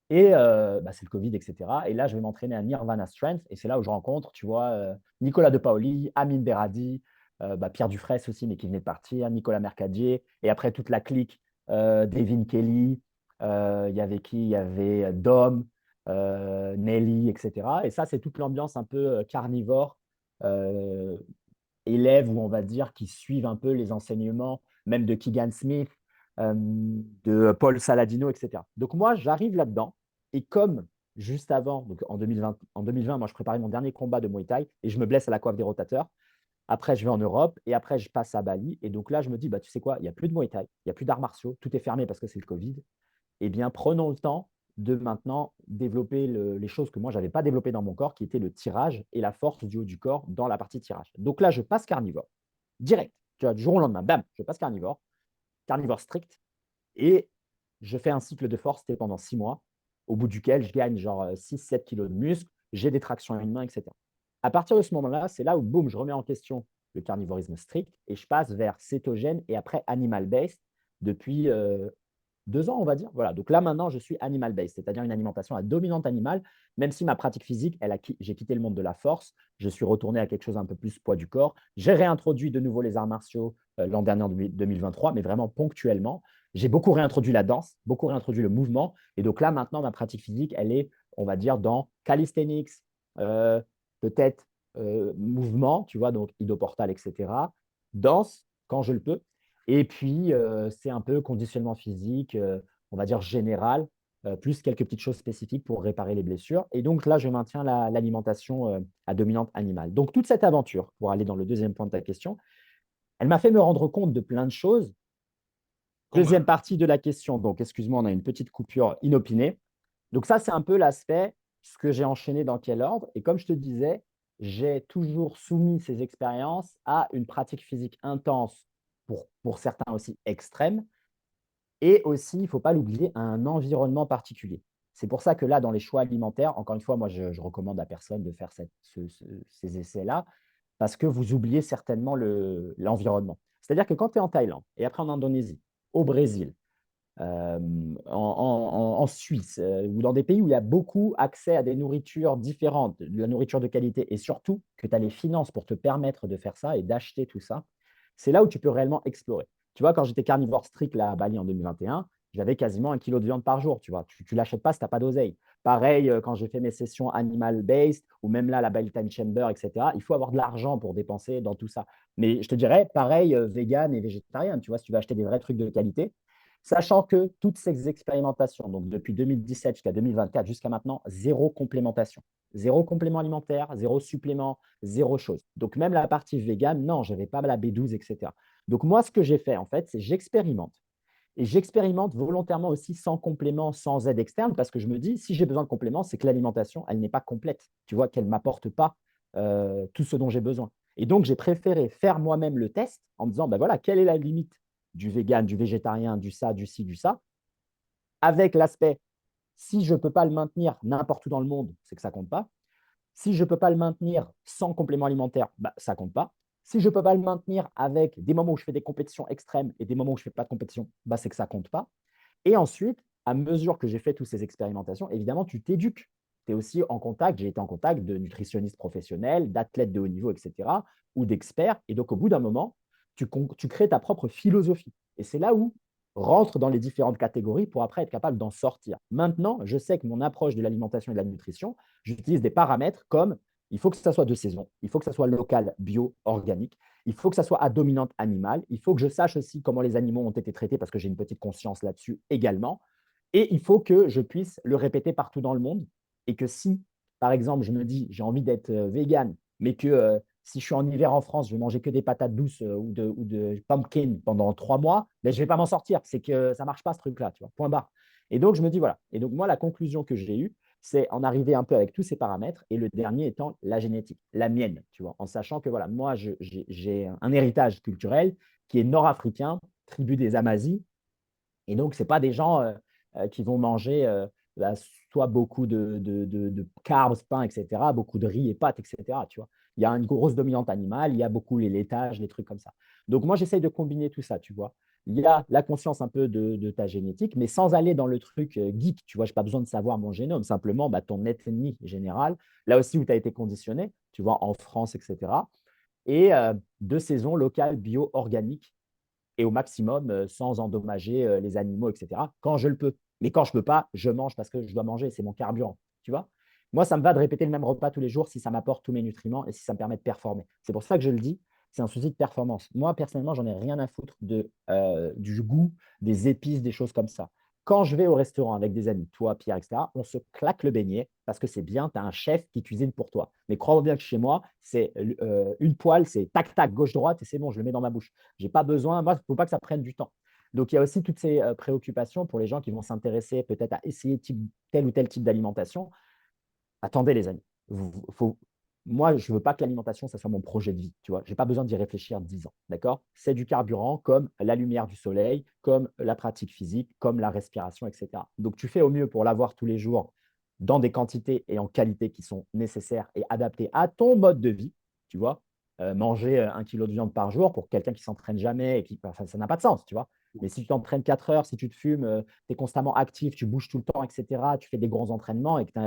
et bah, c'est le Covid, etc. Et là, je vais m'entraîner à Nirvana Strength. Et c'est là où je rencontre, tu vois, Nicolas De Paoli, Amine Berradi, bah, Pierre Dufraisse aussi, mais qui venait de partir, Nicolas Mercadier. Et après, toute la clique, Devin Kelly. Il y avait qui? Il y avait Dom, Nelly, etc. Et ça, c'est toute l'ambiance un peu carnivore, euh, élèves, ou on va dire, qui suivent un peu les enseignements, même de Keegan Smith, de Paul Saladino, etc. Donc moi, j'arrive là-dedans, et comme juste avant, donc en 2020, moi, je préparais mon dernier combat de Muay Thai, et je me blesse à la coiffe des rotateurs. Après, je vais en Europe, et après, je passe à Bali. Et donc là, je me dis, bah, tu sais quoi, il n'y a plus de Muay Thai, il n'y a plus d'arts martiaux, tout est fermé parce que c'est le Covid. Eh bien, prenons le temps de maintenant développer les choses que moi, je n'avais pas développées dans mon corps, qui était le tirage et la force du haut du corps dans la partie tirage. Donc là, je passe carnivore, direct. Tu vois, du jour au lendemain, bam, je passe carnivore, carnivore strict, et je fais un cycle de force pendant 6 mois, au bout duquel je gagne genre 6-7 kilos de muscle, j'ai des tractions à une main, etc. À partir de ce moment-là, c'est là où, boum, je remets en question le carnivorisme strict et je passe vers cétogène et après animal-based depuis 2 ans, on va dire. Voilà. Donc là, maintenant, je suis animal-based, c'est-à-dire une alimentation à dominante animale, même si ma pratique physique, j'ai quitté le monde de la force, je suis retourné à quelque chose un peu plus poids du corps. J'ai réintroduit de nouveau les arts martiaux l'an dernier, en 2023, mais vraiment ponctuellement. J'ai beaucoup réintroduit la danse, beaucoup réintroduit le mouvement. Et donc là, maintenant, ma pratique physique, elle est, on va dire, dans calisthenics, euh, peut-être mouvement, tu vois, donc idoportal, etc. Danse, quand je le peux. Et puis, c'est un peu conditionnement physique, on va dire général, plus quelques petites choses spécifiques pour réparer les blessures. Et donc là, je maintiens l'alimentation à dominante animale. Donc, toute cette aventure, pour aller dans le deuxième point de ta question, elle m'a fait me rendre compte de plein de choses. Quand Deuxième même. partie de la question, donc excuse-moi, on a une petite coupure inopinée. Donc ça, c'est un peu l'aspect, ce que j'ai enchaîné dans quel ordre. Et comme je te disais, j'ai toujours soumis ces expériences à une pratique physique intense, pour certains aussi extrême, et aussi, il ne faut pas l'oublier, un environnement particulier. C'est pour ça que là, dans les choix alimentaires, encore une fois, moi, je recommande à personne de faire ces essais-là, parce que vous oubliez certainement l'environnement. C'est-à-dire que quand tu es en Thaïlande, et après en Indonésie, au Brésil, euh, en Suisse, ou dans des pays où il y a beaucoup accès à des nourritures différentes, de la nourriture de qualité, et surtout que tu as les finances pour te permettre de faire ça et d'acheter tout ça, c'est là où tu peux réellement explorer. Tu vois, quand j'étais carnivore strict là, à Bali en 2021, j'avais quasiment 1 kilo de viande par jour. Tu vois, tu ne l'achètes pas si tu n'as pas d'oseille. Pareil, quand j'ai fait mes sessions animal-based, ou même là, la Time Chamber, etc., il faut avoir de l'argent pour dépenser dans tout ça. Mais je te dirais, pareil, vegan et végétarien, tu vois, si tu veux acheter des vrais trucs de qualité, sachant que toutes ces expérimentations, donc depuis 2017 jusqu'à 2024, jusqu'à maintenant, zéro complémentation. Zéro complément alimentaire, zéro supplément, zéro chose. Donc même la partie vegan, non, je n'avais pas la B12, etc. Donc moi, ce que j'ai fait, en fait, c'est j'expérimente. Et j'expérimente volontairement aussi sans complément, sans aide externe, parce que je me dis, si j'ai besoin de complément, c'est que l'alimentation, elle n'est pas complète. Tu vois, qu'elle ne m'apporte pas tout ce dont j'ai besoin. Et donc, j'ai préféré faire moi-même le test en me disant, ben voilà, quelle est la limite du vegan, du végétarien, du ça, du ci, du ça, avec l'aspect, si je ne peux pas le maintenir n'importe où dans le monde, c'est que ça ne compte pas. Si je ne peux pas le maintenir sans complément alimentaire, bah, ça ne compte pas. Si je ne peux pas le maintenir avec des moments où je fais des compétitions extrêmes et des moments où je ne fais pas de compétition, bah, c'est que ça ne compte pas. Et ensuite, à mesure que j'ai fait toutes ces expérimentations, évidemment, tu t'éduques. Tu es aussi en contact, j'ai été en contact de nutritionnistes professionnels, d'athlètes de haut niveau, etc., ou d'experts. Et donc, au bout d'un moment, tu crées ta propre philosophie. Et c'est là où rentre dans les différentes catégories pour après être capable d'en sortir. Maintenant, je sais que mon approche de l'alimentation et de la nutrition, j'utilise des paramètres comme il faut que ça soit de saison, il faut que ça soit local, bio, organique, il faut que ça soit à dominante animale, il faut que je sache aussi comment les animaux ont été traités parce que j'ai une petite conscience là-dessus également. Et il faut que je puisse le répéter partout dans le monde et que si, par exemple, je me dis j'ai envie d'être vegan, mais que si je suis en hiver en France, je vais manger que des patates douces ou de pumpkin pendant 3 mois, ben, je ne vais pas m'en sortir. C'est que ça ne marche pas ce truc-là, tu vois, point barre. Et donc, je me dis voilà. Et donc, moi, la conclusion que j'ai eue, c'est en arriver un peu avec tous ces paramètres et le dernier étant la génétique, la mienne, tu vois, en sachant que voilà, moi, j'ai un héritage culturel qui est nord-africain, tribu des Amazis, et donc, ce n'est pas des gens qui vont manger soit beaucoup de carbs, pain, etc., beaucoup de riz et pâtes, etc. Tu vois. Il y a une grosse dominante animale, il y a beaucoup les laitages, les trucs comme ça. Donc, moi, j'essaye de combiner tout ça, tu vois. Il y a la conscience un peu de ta génétique, mais sans aller dans le truc geek, tu vois. Je n'ai pas besoin de savoir mon génome, simplement bah, ton ethnie générale, là aussi où tu as été conditionné, tu vois, en France, etc. Et de saison locale, bio, organique, et au maximum sans endommager les animaux, etc. Quand je le peux. Mais quand je ne peux pas, je mange parce que je dois manger, c'est mon carburant. Tu vois. Moi, ça me va de répéter le même repas tous les jours si ça m'apporte tous mes nutriments et si ça me permet de performer. C'est pour ça que je le dis, c'est un souci de performance. Moi, personnellement, j'en ai rien à foutre du goût, des épices, des choses comme ça. Quand je vais au restaurant avec des amis, toi, Pierre, etc., on se claque le beignet parce que c'est bien, tu as un chef qui cuisine pour toi. Mais crois-moi bien que chez moi, c'est une poêle, c'est tac, tac, gauche-droite et c'est bon, je le mets dans ma bouche. J'ai pas besoin, moi, il ne faut pas que ça prenne du temps. Donc, il y a aussi toutes ces préoccupations pour les gens qui vont s'intéresser peut-être à essayer tel ou tel type d'alimentation. Attendez, les amis. Moi, je ne veux pas que l'alimentation, ça soit mon projet de vie. Tu vois, je n'ai pas besoin d'y réfléchir 10 ans. D'accord. C'est du carburant comme la lumière du soleil, comme la pratique physique, comme la respiration, etc. Donc, tu fais au mieux pour l'avoir tous les jours dans des quantités et en qualité qui sont nécessaires et adaptées à ton mode de vie. Tu vois, manger 1 kilo de viande par jour pour quelqu'un qui s'entraîne jamais, et qui, enfin, ça n'a pas de sens, tu vois. Mais si tu t'entraînes 4 heures, si tu te fumes, tu es constamment actif, tu bouges tout le temps, etc., tu fais des gros entraînements et que tu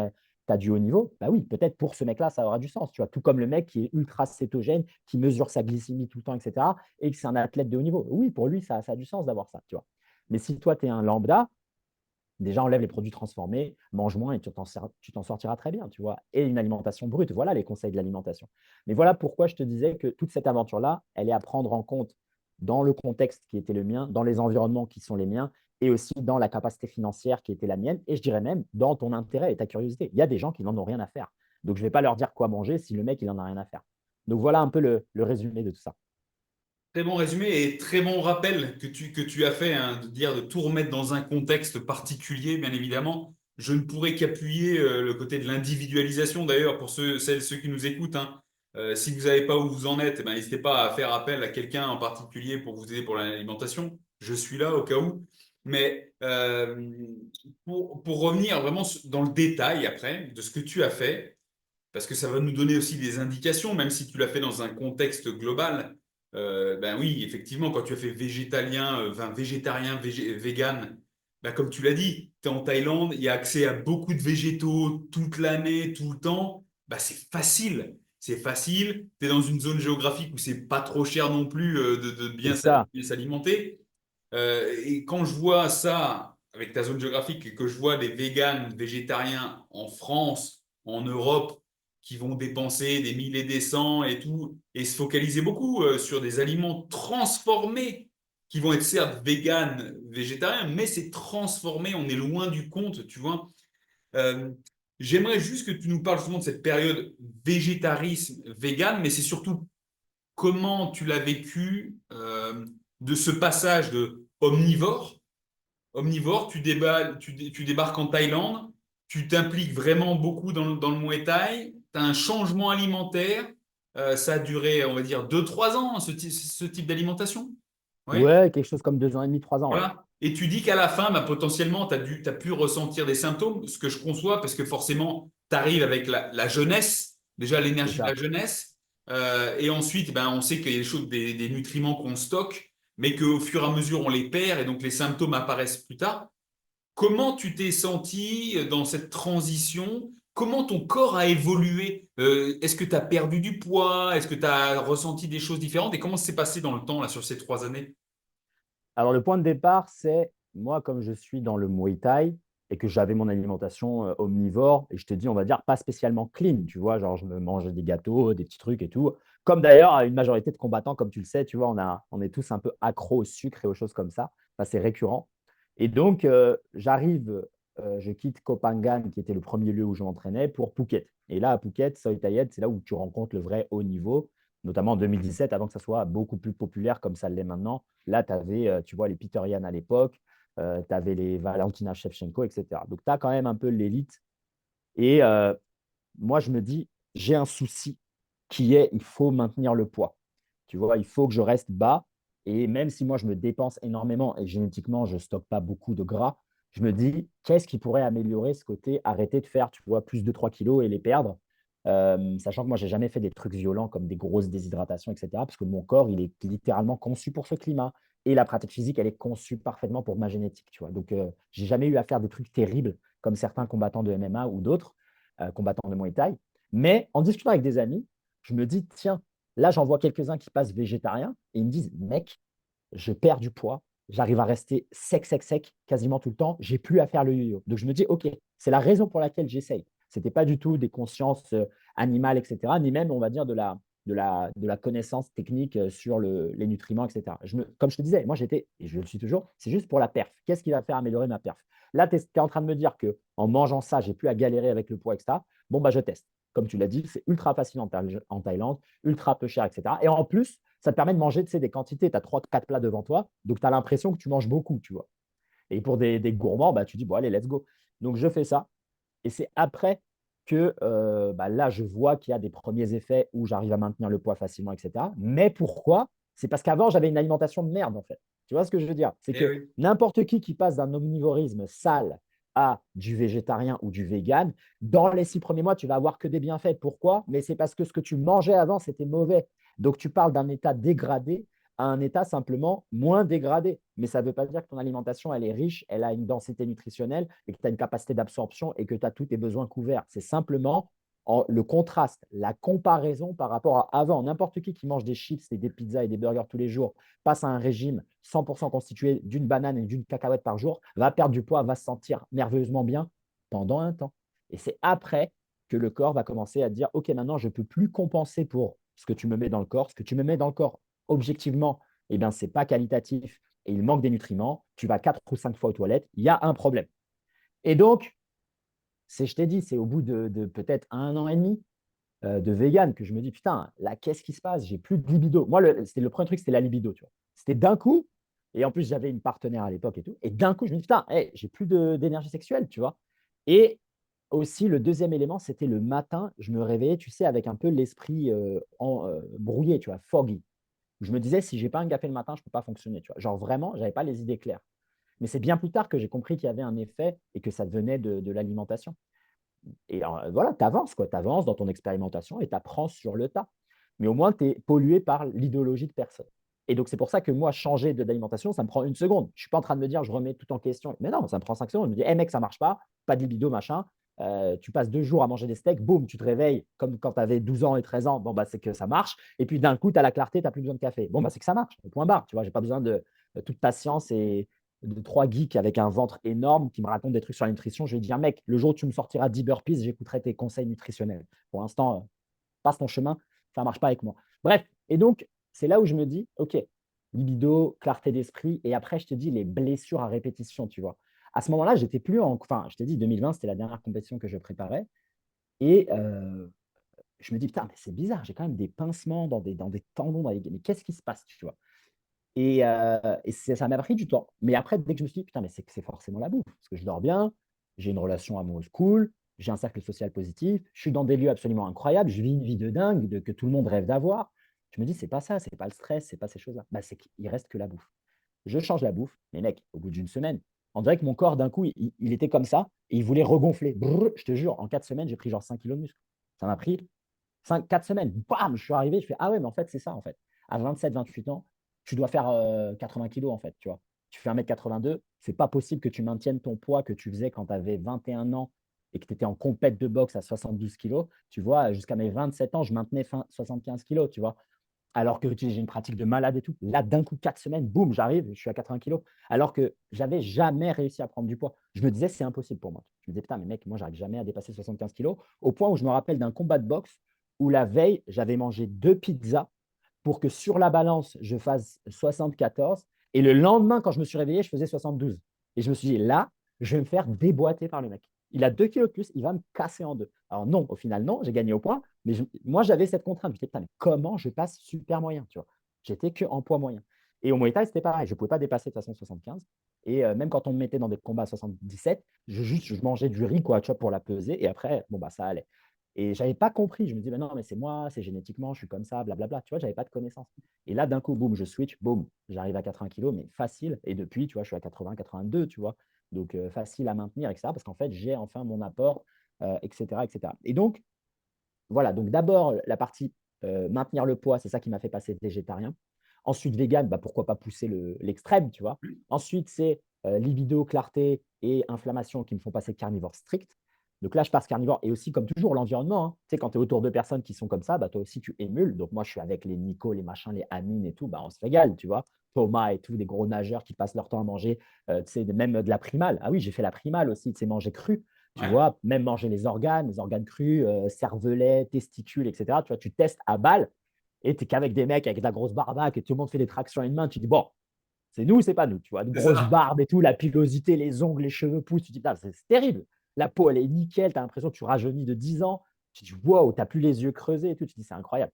as du haut niveau, bah oui, peut-être pour ce mec-là, ça aura du sens. Tu vois, tout comme le mec qui est ultra cétogène, qui mesure sa glycémie tout le temps, etc., et que c'est un athlète de haut niveau. Oui, pour lui, ça a du sens d'avoir ça, tu vois. Mais si toi, tu es un lambda, déjà, enlève les produits transformés, mange moins et tu t'en sortiras très bien, tu vois. Et une alimentation brute, voilà les conseils de l'alimentation. Mais voilà pourquoi je te disais que toute cette aventure-là, elle est à prendre en compte dans le contexte qui était le mien, dans les environnements qui sont les miens, et aussi dans la capacité financière qui était la mienne, et je dirais même dans ton intérêt et ta curiosité. Il y a des gens qui n'en ont rien à faire. Donc, je ne vais pas leur dire quoi manger si le mec, il n'en a rien à faire. Donc, voilà un peu le résumé de tout ça. Très bon résumé et très bon rappel que tu as fait, hein, de dire de tout remettre dans un contexte particulier, bien évidemment. Je ne pourrais qu'appuyer le côté de l'individualisation, d'ailleurs, pour ceux qui nous écoutent, hein. Si vous savez pas où vous en êtes, eh ben, n'hésitez pas à faire appel à quelqu'un en particulier pour vous aider pour l'alimentation. Je suis là au cas où. Mais pour revenir vraiment dans le détail après de ce que tu as fait, parce que ça va nous donner aussi des indications, même si tu l'as fait dans un contexte global. Ben oui, effectivement, quand tu as fait végétalien, enfin, végétarien, vegan, ben comme tu l'as dit, tu es en Thaïlande, il y a accès à beaucoup de végétaux toute l'année, tout le temps. Ben c'est facile. C'est facile. Tu es dans une zone géographique où c'est pas trop cher non plus de C'est ça. bien s'alimenter. Et quand je vois ça avec ta zone géographique et que je vois des véganes, végétariens en France, en Europe, qui vont dépenser des milliers des cents et tout, et se focaliser beaucoup sur des aliments transformés qui vont être certes véganes, végétariens, mais c'est transformé, on est loin du compte, tu vois. Euh, J'aimerais juste que tu nous parles justement de cette période végétarisme, vegan, mais c'est surtout comment tu l'as vécu de ce passage de omnivore, tu débarques en Thaïlande, tu t'impliques vraiment beaucoup dans le Muay Thai, tu as un changement alimentaire, ça a duré, on va dire, 2 3 ans, ce type d'alimentation. Ouais. Ouais, quelque chose comme 2 ans et demi, 3 ans, ouais. Voilà. Et tu dis qu'à la fin, bah, potentiellement, t'as pu ressentir des symptômes, ce que je conçois, parce que forcément, tu arrives avec la jeunesse, déjà C'est l'énergie de la ça. jeunesse, et ensuite, ben, on sait qu'il y a des choses, des nutriments qu'on stocke, mais qu'au fur et à mesure, on les perd, et donc les symptômes apparaissent plus tard. Comment tu t'es senti dans cette transition? Comment ton corps a évolué? Est-ce que tu as perdu du poids? Est-ce que tu as ressenti des choses différentes? Et comment ça s'est passé dans le temps, là, sur ces 3 années? Alors, le point de départ, c'est moi, comme je suis dans le Muay Thai et que j'avais mon alimentation omnivore, et je te dis, on va dire, pas spécialement clean, tu vois, genre je me mangeais des gâteaux, des petits trucs et tout. Comme d'ailleurs, une majorité de combattants, comme tu le sais, tu vois, on est tous un peu accros au sucre et aux choses comme ça. Enfin, c'est récurrent. Et donc, j'arrive, je quitte Koh Phangan, qui était le premier lieu où je m'entraînais, pour Phuket. Et là, à Phuket, Soi Tayed, c'est là où tu rencontres le vrai haut niveau, notamment en 2017, avant que ça soit beaucoup plus populaire comme ça l'est maintenant. Là, tu avais, tu vois, les Peter Yan à l'époque, tu avais les Valentina Shevchenko, etc. Donc, tu as quand même un peu l'élite. Et moi, je me dis, j'ai un souci qui est, il faut maintenir le poids. Tu vois, il faut que je reste bas. Et même si moi, je me dépense énormément et génétiquement, je ne stocke pas beaucoup de gras, je me dis, qu'est-ce qui pourrait améliorer ce côté, arrêter de faire, tu vois, plus de 3 kilos et les perdre. Sachant que moi, j'ai jamais fait des trucs violents comme des grosses déshydratations, etc. Parce que mon corps, il est littéralement conçu pour ce climat. Et la pratique physique, elle est conçue parfaitement pour ma génétique, tu vois. Donc, j'ai jamais eu à faire des trucs terribles comme certains combattants de MMA ou d'autres combattants de Muay Thai. Mais en discutant avec des amis, je me dis, tiens, là, j'en vois quelques-uns qui passent végétariens et ils me disent, mec, je perds du poids, j'arrive à rester sec, sec, sec quasiment tout le temps, j'ai plus à faire le yo-yo. Donc je me dis, ok, c'est la raison pour laquelle j'essaye. Ce n'était pas du tout des consciences animales, etc., ni même, on va dire, de la connaissance technique sur les nutriments, etc. Comme je te disais, moi j'étais, et je le suis toujours, c'est juste pour la perf. Qu'est-ce qui va faire améliorer ma perf? Là, tu es en train de me dire qu'en mangeant ça, j'ai plus à galérer avec le poids, etc. Bon, bah, je teste. Comme tu l'as dit, c'est ultra facile en Thaïlande, ultra peu cher, etc. Et en plus, ça te permet de manger des quantités. Tu as 3 4 plats devant toi, donc tu as l'impression que tu manges beaucoup, tu vois. Et pour des gourmands, bah, tu dis, bon, allez, let's go. Donc, je fais ça. Et c'est après que bah, là, je vois qu'il y a des premiers effets où j'arrive à maintenir le poids facilement, etc. Mais pourquoi? C'est parce qu'avant, j'avais une alimentation de merde, en fait. Tu vois ce que je veux dire? C'est Eh que oui. n'importe qui passe d'un omnivorisme sale à du végétarien ou du vegan, dans les 6 premiers mois, tu vas avoir que des bienfaits. Pourquoi? Mais c'est parce que ce que tu mangeais avant, c'était mauvais. Donc, tu parles d'un état dégradé à un état simplement moins dégradé. Mais ça ne veut pas dire que ton alimentation, elle est riche, elle a une densité nutritionnelle et que tu as une capacité d'absorption et que tu as tous tes besoins couverts. C'est simplement le contraste, la comparaison par rapport à avant. N'importe qui mange des chips et des pizzas et des burgers tous les jours, passe à un régime 100% constitué d'une banane et d'une cacahuète par jour, va perdre du poids, va se sentir nerveusement bien pendant un temps. Et c'est après que le corps va commencer à dire, OK, maintenant, je ne peux plus compenser pour ce que tu me mets dans le corps. Ce que tu me mets dans le corps, objectivement, eh bien, ce n'est pas qualitatif et il manque des nutriments. Tu vas 4 ou 5 fois aux toilettes, il y a un problème. Et donc, je t'ai dit, c'est au bout de peut-être 1 an et demi de vegan que je me dis, putain, là, qu'est-ce qui se passe? J'ai plus de libido. Moi, c'était le premier truc, c'était la libido, tu vois. C'était d'un coup, et en plus, j'avais une partenaire à l'époque et tout, et d'un coup, je me dis, putain, hey, j'ai plus d'énergie sexuelle, tu vois. Et aussi, le deuxième élément, c'était le matin, je me réveillais, tu sais, avec un peu l'esprit brouillé, tu vois, foggy. Je me disais, si j'ai pas un café le matin, je peux pas fonctionner, tu vois. Genre vraiment, j'avais pas les idées claires. Mais c'est bien plus tard que j'ai compris qu'il y avait un effet et que ça venait de l'alimentation. Et voilà, tu avances, quoi. Tu avances dans ton expérimentation et tu apprends sur le tas. Mais au moins, tu es pollué par l'idéologie de personne. Et donc, c'est pour ça que moi, changer d'alimentation, ça me prend 1 seconde. Je ne suis pas en train de me dire, je remets tout en question. Mais non, ça me prend 5 secondes. Je me dis, hey, mec, ça ne marche pas de libido, machin. Tu passes 2 jours à manger des steaks, boum, tu te réveilles comme quand tu avais 12 ans et 13 ans. Bon, bah, c'est que ça marche. Et puis d'un coup, tu as la clarté, tu n'as plus besoin de café. Bon, bah, c'est que ça marche. Point barre. Tu vois, j'ai pas besoin de toute ta science de trois geeks avec un ventre énorme qui me racontent des trucs sur la nutrition. Je vais dire, mec, le jour où tu me sortiras 10 burpees, j'écouterai tes conseils nutritionnels. Pour l'instant, passe ton chemin, ça ne marche pas avec moi. Bref, et donc, c'est là où je me dis, OK, libido, clarté d'esprit, et après, je te dis les blessures à répétition, tu vois. À ce moment-là, j'étais plus en. Enfin, je t'ai dit, 2020, c'était la dernière compétition que je préparais. Et je me dis, putain, mais c'est bizarre, j'ai quand même des pincements dans des tendons. Mais qu'est-ce qui se passe, tu vois? Et ça m'a pris du temps. Mais après, dès que je me suis dit, putain, mais c'est que c'est forcément la bouffe. Parce que je dors bien, j'ai une relation amoureuse cool, j'ai un cercle social positif, je suis dans des lieux absolument incroyables, je vis une vie de dingue que tout le monde rêve d'avoir. Je me dis, c'est pas ça, c'est pas le stress, c'est pas ces choses-là. Bah, c'est qu'il reste que la bouffe. Je change la bouffe, mais mec, au bout d'une semaine, on dirait que mon corps, d'un coup, il était comme ça et il voulait regonfler. Brrr, je te jure, en 4 semaines, j'ai pris genre 5 kilos de muscle. Ça m'a pris 4 semaines. Bam, je suis arrivé, je fais, ah ouais, mais en fait, c'est ça, en fait. À 27, 28 ans, tu dois faire 80 kilos, en fait, tu vois. Tu fais 1,82 m, c'est pas possible que tu maintiennes ton poids que tu faisais quand tu avais 21 ans et que tu étais en compète de boxe à 72 kilos. Tu vois, jusqu'à mes 27 ans, je maintenais 75 kilos, tu vois. Alors que j'ai une pratique de malade et tout. Là, d'un coup, 4 semaines, boum, j'arrive, je suis à 80 kilos. Alors que j'avais jamais réussi à prendre du poids. Je me disais, c'est impossible pour moi. Je me disais, putain, mais mec, moi, j'arrive jamais à dépasser 75 kilos. Au point où je me rappelle d'un combat de boxe où la veille, j'avais mangé 2 pizzas pour que sur la balance, je fasse 74. Et le lendemain, quand je me suis réveillé, je faisais 72. Et je me suis dit, là, je vais me faire déboîter par le mec. Il a 2 kilos de plus, il va me casser en deux. Alors non, au final, non, j'ai gagné au point. Mais moi, j'avais cette contrainte. Je me disais, putain, mais comment je passe super moyen, tu vois. J'étais que en poids moyen. Et au Muay Thai, c'était pareil. Je ne pouvais pas dépasser de toute façon 75. Et même quand on me mettait dans des combats à 77, je mangeais du riz, quoi, tu vois, pour la peser. Et après, bon, bah, ça allait. Et je n'avais pas compris. Je me disais, non, mais c'est moi, c'est génétiquement, je suis comme ça, blablabla. Tu vois, je n'avais pas de connaissances. Et là, d'un coup, boum, je switch, boum, j'arrive à 80 kilos, mais facile. Et depuis, tu vois, je suis à 80, 82, tu vois. Donc, facile à maintenir, etc. Parce qu'en fait, j'ai enfin mon apport, etc., etc. Et donc, voilà, donc d'abord, la partie maintenir le poids, c'est ça qui m'a fait passer végétarien. Ensuite, vegan, bah, pourquoi pas pousser l'extrême, tu vois. Ensuite, c'est libido, clarté et inflammation qui me font passer carnivore strict. Donc là, je passe carnivore. Et aussi, comme toujours, l'environnement, hein. Tu sais, quand tu es autour de personnes qui sont comme ça, bah, toi aussi, tu émules. Donc moi, je suis avec les Nico, les machins, les Amine et tout, bah, on se régale, tu vois. Thomas et tout, des gros nageurs qui passent leur temps à manger, tu sais, même de la primale. Ah oui, j'ai fait la primale aussi, tu sais, manger cru. Tu Ouais. vois, même manger les organes crus, cervelet, testicules, etc. Tu vois, tu testes à balle et tu es qu'avec des mecs avec de la grosse barbaque et tout le monde fait des tractions à une main. Tu dis, bon, c'est nous ou c'est pas nous, tu vois, une C'est grosse ça. barbe et tout, la pilosité, les ongles, les cheveux poussent. Tu dis, c'est terrible. La peau, elle est nickel. Tu as l'impression que tu rajeunis de 10 ans. Tu dis, wow, tu n'as plus les yeux creusés et tout. Tu dis, c'est incroyable.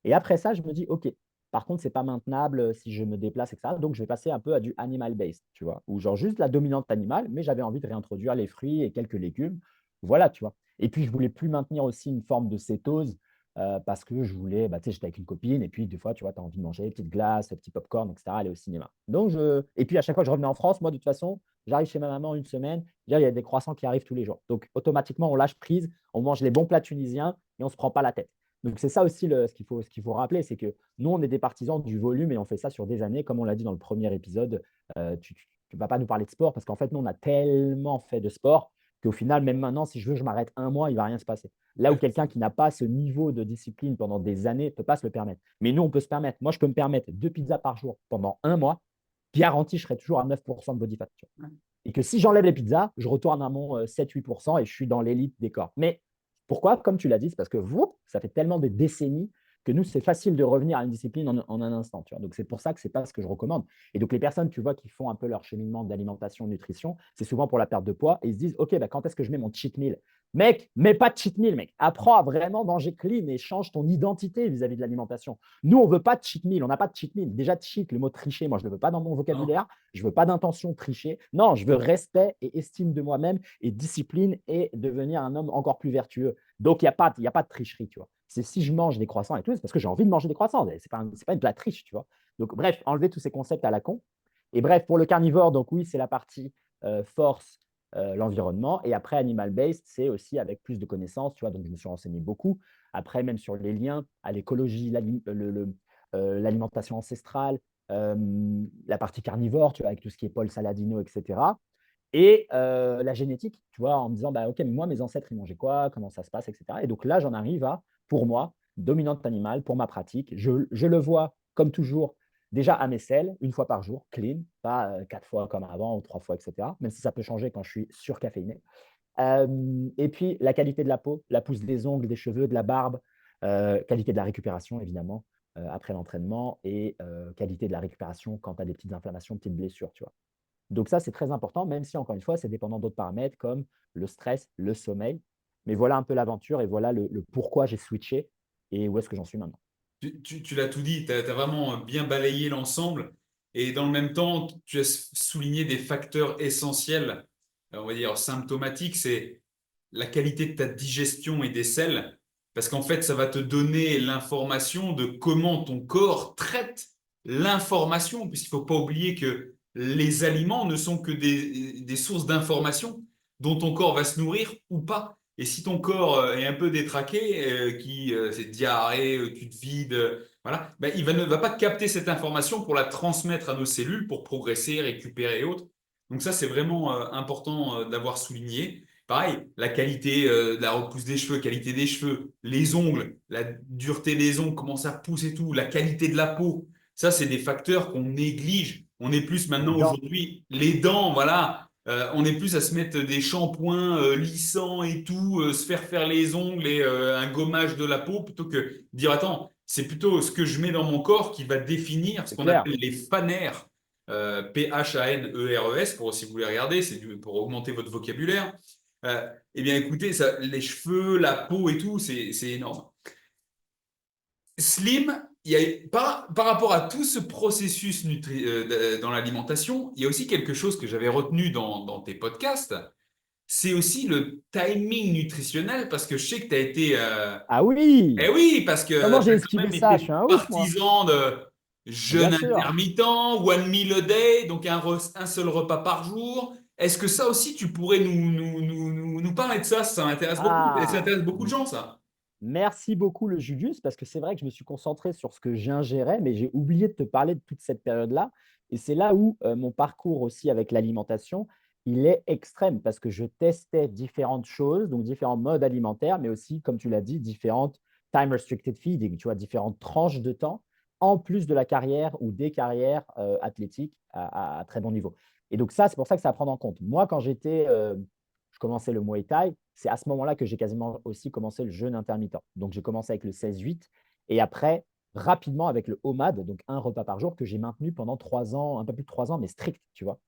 Et après ça, je me dis, OK, par contre, c'est pas maintenable si je me déplace, etc. Donc, je vais passer un peu à du animal-based, tu vois, ou genre juste la dominante animale, mais j'avais envie de réintroduire les fruits et quelques légumes. Voilà, tu vois. Et puis, je voulais plus maintenir aussi une forme de cétose parce que je voulais, bah, tu sais, j'étais avec une copine et puis des fois, tu vois, tu as envie de manger des petites glaces, des petits popcorn, etc., aller au cinéma. Donc, et puis à chaque fois que je revenais en France, moi, de toute façon, j'arrive chez ma maman une semaine, déjà, il y a des croissants qui arrivent tous les jours. Donc, automatiquement, on lâche prise, on mange les bons plats tunisiens et on ne se prend pas la tête. Donc, c'est ça aussi ce qu'il faut rappeler, c'est que nous, on est des partisans du volume et on fait ça sur des années. Comme on l'a dit dans le premier épisode, tu ne vas pas nous parler de sport parce qu'en fait, nous, on a tellement fait de sport qu'au final, même maintenant, si je veux, je m'arrête un mois, il ne va rien se passer. Là où quelqu'un qui n'a pas ce niveau de discipline pendant des années ne peut pas se le permettre. Mais nous, on peut se permettre. Moi, je peux me permettre 2 pizzas par jour pendant un mois. Garanti, je serai toujours à 9% de body fat. Et que si j'enlève les pizzas, je retourne à mon 7-8% et je suis dans l'élite des corps. Mais pourquoi? Comme tu l'as dit, c'est parce que vous, ça fait tellement de décennies que nous, c'est facile de revenir à une discipline en un instant. Tu vois. Donc, c'est pour ça que ce n'est pas ce que je recommande. Et donc, les personnes, tu vois, qui font un peu leur cheminement d'alimentation, nutrition, c'est souvent pour la perte de poids et ils se disent, OK, bah, quand est-ce que je mets mon cheat meal? Mec, mets pas de cheat meal, mec. Apprends à vraiment manger clean et change ton identité vis-à-vis de l'alimentation. Nous, on ne veut pas de cheat meal. On n'a pas de cheat meal. Déjà, cheat, le mot tricher, moi, je ne le veux pas dans mon Non. vocabulaire. Je ne veux pas d'intention tricher. Non, je veux respect et estime de moi-même et discipline et devenir un homme encore plus vertueux. Donc, il y a pas de tricherie, tu vois. C'est si je mange des croissants et tout, c'est parce que j'ai envie de manger des croissants. C'est pas de la triche, tu vois. Donc, bref, enlever tous ces concepts à la con. Et bref, pour le carnivore, donc oui, c'est la partie force, l'environnement. Et après, animal-based, c'est aussi avec plus de connaissances, tu vois. Donc, je me suis renseigné beaucoup. Après, même sur les liens à l'écologie, l'alimentation ancestrale, la partie carnivore, tu vois, avec tout ce qui est Paul Saladino, etc. Et la génétique, tu vois, en me disant, bah, OK, mais moi, mes ancêtres, ils mangeaient quoi? Comment ça se passe, etc. Et donc là, j'en arrive à, pour moi, dominante animale, pour ma pratique. Je le vois, comme toujours, Déjà à mes selles, une fois par jour, clean, pas 4 fois comme avant ou 3 fois, etc. Même si ça peut changer quand je suis surcaféiné. Et puis la qualité de la peau, la pousse des ongles, des cheveux, de la barbe, qualité de la récupération évidemment après l'entraînement et qualité de la récupération quand tu as des petites inflammations, petites blessures, tu vois. Donc ça, c'est très important, même si encore une fois, c'est dépendant d'autres paramètres comme le stress, le sommeil. Mais voilà un peu l'aventure et voilà le pourquoi j'ai switché et où est-ce que j'en suis maintenant. Tu l'as tout dit, tu as vraiment bien balayé l'ensemble. Et dans le même temps, tu as souligné des facteurs essentiels, on va dire symptomatiques, c'est la qualité de ta digestion et des selles. Parce qu'en fait, ça va te donner l'information de comment ton corps traite l'information. Puisqu'il ne faut pas oublier que les aliments ne sont que des sources d'information dont ton corps va se nourrir ou pas. Et si ton corps est un peu détraqué, c'est diarrhée, tu te vides, voilà, ben, il ne va pas capter cette information pour la transmettre à nos cellules pour progresser, récupérer et autres. Donc ça, c'est vraiment important d'avoir souligné. Pareil, la qualité de la repousse des cheveux, qualité des cheveux, les ongles, la dureté des ongles, comment ça pousse et tout, la qualité de la peau. Ça, c'est des facteurs qu'on néglige. On est plus Les maintenant dents, aujourd'hui, les dents, voilà. On est plus à se mettre des shampoings lissants et tout, se faire les ongles et un gommage de la peau plutôt que dire attends, c'est plutôt ce que je mets dans mon corps qui va définir ce c'est qu'on clair. appelle les phanères, Phaneres, pour si vous voulez regarder, pour augmenter votre vocabulaire. Eh bien écoutez, ça, les cheveux, la peau et tout, c'est énorme. Slim, par rapport à tout ce processus dans l'alimentation, il y a aussi quelque chose que j'avais retenu dans tes podcasts, c'est aussi le timing nutritionnel, parce que je sais que tu as été... Ah oui! eh oui, parce que tu Comment as j'ai quand esquivé même ça? Je été suis un ouf, moi. partisan de Mais jeûne bien sûr. intermittent, one meal a day, donc un seul repas par jour. Est-ce que ça aussi, tu pourrais nous parler de ça? Ça m'intéresse beaucoup. Et ça Ah! intéresse beaucoup de gens, ça. Merci beaucoup le Julius, parce que c'est vrai que je me suis concentré sur ce que j'ingérais, mais j'ai oublié de te parler de toute cette période-là. Et c'est là où mon parcours aussi avec l'alimentation, il est extrême, parce que je testais différentes choses, donc différents modes alimentaires, mais aussi, comme tu l'as dit, différentes time restricted feeding, tu vois, différentes tranches de temps, en plus de la carrière ou des carrières athlétiques à très bon niveau. Et donc ça, c'est pour ça que c'est à prendre en compte. Moi, quand je commençais le Muay Thai, c'est à ce moment-là que j'ai quasiment aussi commencé le jeûne intermittent. Donc, j'ai commencé avec le 16-8 et après, rapidement avec le OMAD, donc un repas par jour que j'ai maintenu pendant 3 ans, un peu plus de 3 ans, mais strict, tu vois.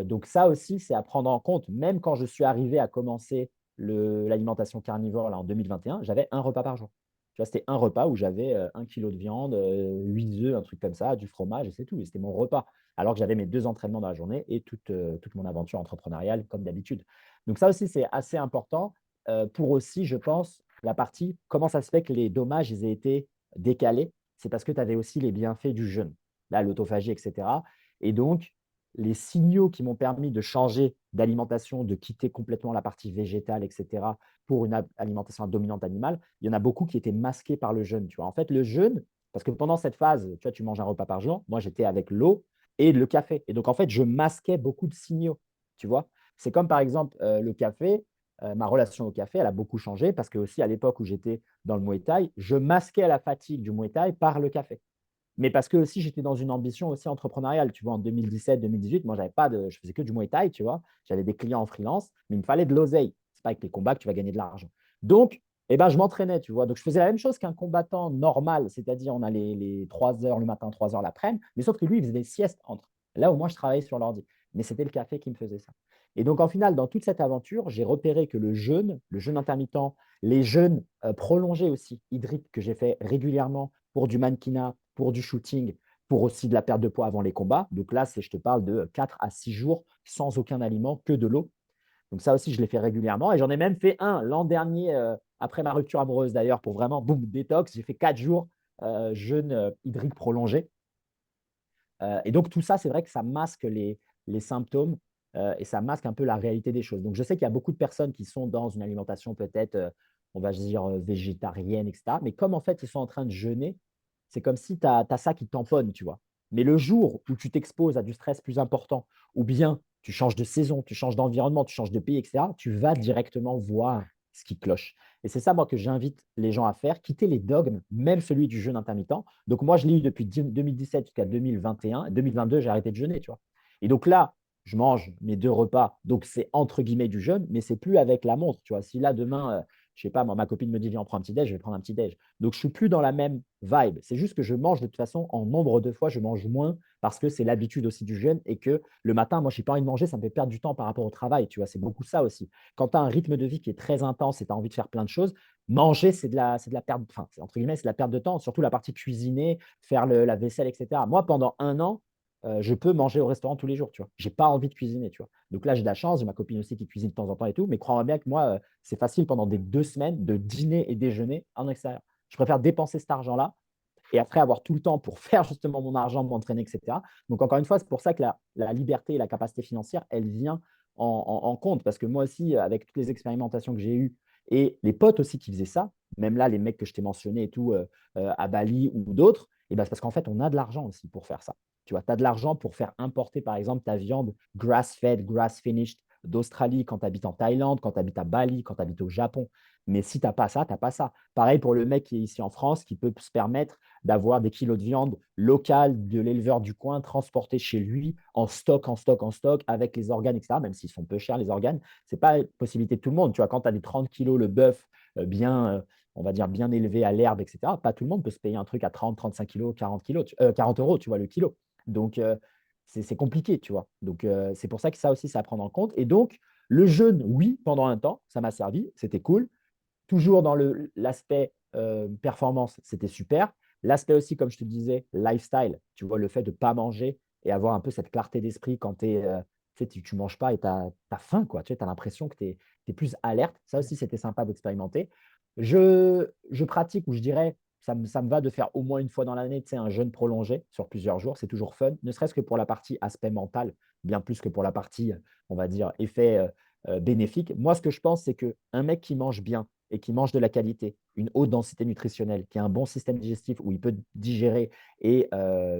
Donc, ça aussi, c'est à prendre en compte. Même quand je suis arrivé à commencer l'alimentation carnivore là, en 2021, j'avais un repas par jour. Tu vois, c'était un repas où j'avais 1 kilo de viande, 8 œufs, un truc comme ça, du fromage et c'est tout. Et c'était mon repas. Alors que j'avais mes 2 entraînements dans la journée et toute mon aventure entrepreneuriale comme d'habitude. Donc, ça aussi, c'est assez important pour aussi, je pense, la partie comment ça se fait que les dommages ils aient été décalés. C'est parce que tu avais aussi les bienfaits du jeûne, là, l'autophagie, etc. Et donc, les signaux qui m'ont permis de changer d'alimentation, de quitter complètement la partie végétale, etc., pour une alimentation dominante animale, il y en a beaucoup qui étaient masqués par le jeûne. Tu vois. En fait, le jeûne, parce que pendant cette phase, tu vois, tu manges un repas par jour, moi j'étais avec l'eau et le café. Et donc, en fait, je masquais beaucoup de signaux. Tu vois. C'est comme par exemple le café, ma relation au café, elle a beaucoup changé parce que aussi à l'époque où j'étais dans le Muay Thai, je masquais la fatigue du Muay Thai par le café. Mais parce que aussi j'étais dans une ambition aussi entrepreneuriale. Tu vois, en 2017-2018, moi, je faisais que du Muay Thai, tu vois. J'avais des clients en freelance, mais il me fallait de l'oseille. C'est pas avec les combats que tu vas gagner de l'argent. Donc, eh ben, je m'entraînais, tu vois. Donc, je faisais la même chose qu'un combattant normal, c'est-à-dire on a les 3 heures le matin, 3 heures l'après-midi, mais sauf que lui, il faisait des siestes entre. Là, au moins, je travaillais sur l'ordi. Mais c'était le café qui me faisait ça. Et donc, en final, dans toute cette aventure, j'ai repéré que le jeûne intermittent, les jeûnes prolongés aussi, hydriques, que j'ai fait régulièrement pour du mannequinat, pour du shooting, pour aussi de la perte de poids avant les combats. Donc là, je te parle de 4 à 6 jours sans aucun aliment, que de l'eau. Donc ça aussi, je l'ai fait régulièrement. Et j'en ai même fait un l'an dernier, après ma rupture amoureuse d'ailleurs, pour vraiment, boum, détox. J'ai fait 4 jours jeûne hydrique prolongé. Et donc tout ça, c'est vrai que ça masque les symptômes et ça masque un peu la réalité des choses. Donc je sais qu'il y a beaucoup de personnes qui sont dans une alimentation peut-être, on va dire, végétarienne, etc. Mais comme en fait, ils sont en train de jeûner, c'est comme si tu as ça qui tamponne, tu vois. Mais le jour où tu t'exposes à du stress plus important, ou bien tu changes de saison, tu changes d'environnement, tu changes de pays, etc., tu vas directement voir ce qui cloche. Et c'est ça, moi, que j'invite les gens à faire, quitter les dogmes, même celui du jeûne intermittent. Donc, moi, je l'ai eu depuis 2017 jusqu'à 2021. 2022, j'ai arrêté de jeûner, tu vois. Et donc là, je mange mes 2 repas. Donc, c'est entre guillemets du jeûne, mais c'est plus avec la montre, tu vois. Si là, demain, je sais pas, moi, ma copine me dit, viens, on prend un petit déj, je vais prendre un petit déj. Donc, je suis plus dans la même vibe. C'est juste que je mange de toute façon en nombre de fois, je mange moins parce que c'est l'habitude aussi du jeûne et que le matin, moi, je n'ai pas envie de manger, ça me fait perdre du temps par rapport au travail, tu vois. C'est beaucoup ça aussi. Quand tu as un rythme de vie qui est très intense et tu as envie de faire plein de choses, manger, c'est de la perte, enfin, entre guillemets, c'est de la perte de temps, surtout la partie cuisiner, faire la vaisselle, etc. Moi, pendant un an, je peux manger au restaurant tous les jours, tu vois. J'ai pas envie de cuisiner, tu vois. Donc là, j'ai de la chance, j'ai ma copine aussi qui cuisine de temps en temps et tout, mais crois-moi bien que moi, c'est facile pendant des 2 semaines de dîner et déjeuner en extérieur. Je préfère dépenser cet argent-là et après avoir tout le temps pour faire justement mon argent, m'entraîner, etc. Donc encore une fois, c'est pour ça que la liberté et la capacité financière, elle vient en compte. Parce que moi aussi, avec toutes les expérimentations que j'ai eues et les potes aussi qui faisaient ça, même là, les mecs que je t'ai mentionnés et tout, à Bali ou d'autres, et ben, c'est parce qu'en fait, on a de l'argent aussi pour faire ça. Tu vois, tu as de l'argent pour faire importer, par exemple, ta viande grass-fed, grass-finished d'Australie quand tu habites en Thaïlande, quand tu habites à Bali, quand tu habites au Japon. Mais si tu n'as pas ça, tu n'as pas ça. Pareil pour le mec qui est ici en France, qui peut se permettre d'avoir des kilos de viande locale de l'éleveur du coin transportés chez lui en stock, en stock, en stock, avec les organes, etc. Même s'ils sont peu chers, les organes, ce n'est pas la possibilité de tout le monde. Tu vois, quand tu as des 30 kilos le bœuf bien, on va dire, bien élevé à l'herbe, etc., pas tout le monde peut se payer un truc à 30, 35 kilos, 40 kilos, 40 euros, tu vois, le kilo. Donc, c'est compliqué, tu vois. Donc, c'est pour ça que ça aussi, c'est à prendre en compte. Et donc, le jeûne, oui, pendant un temps, ça m'a servi, c'était cool. Toujours dans l'aspect performance, c'était super. L'aspect aussi, comme je te disais, lifestyle, tu vois, le fait de ne pas manger et avoir un peu cette clarté d'esprit quand tu ne manges pas et tu as faim, quoi. Tu as l'impression que tu es plus alerte. Ça aussi, c'était sympa d'expérimenter. Je pratique, ou je dirais, ça me va de faire au moins une fois dans l'année, tu sais, un jeûne prolongé sur plusieurs jours. C'est toujours fun, ne serait-ce que pour la partie aspect mental, bien plus que pour la partie, on va dire, effet bénéfique. Moi, ce que je pense, c'est qu'un mec qui mange bien et qui mange de la qualité, une haute densité nutritionnelle, qui a un bon système digestif où il peut digérer et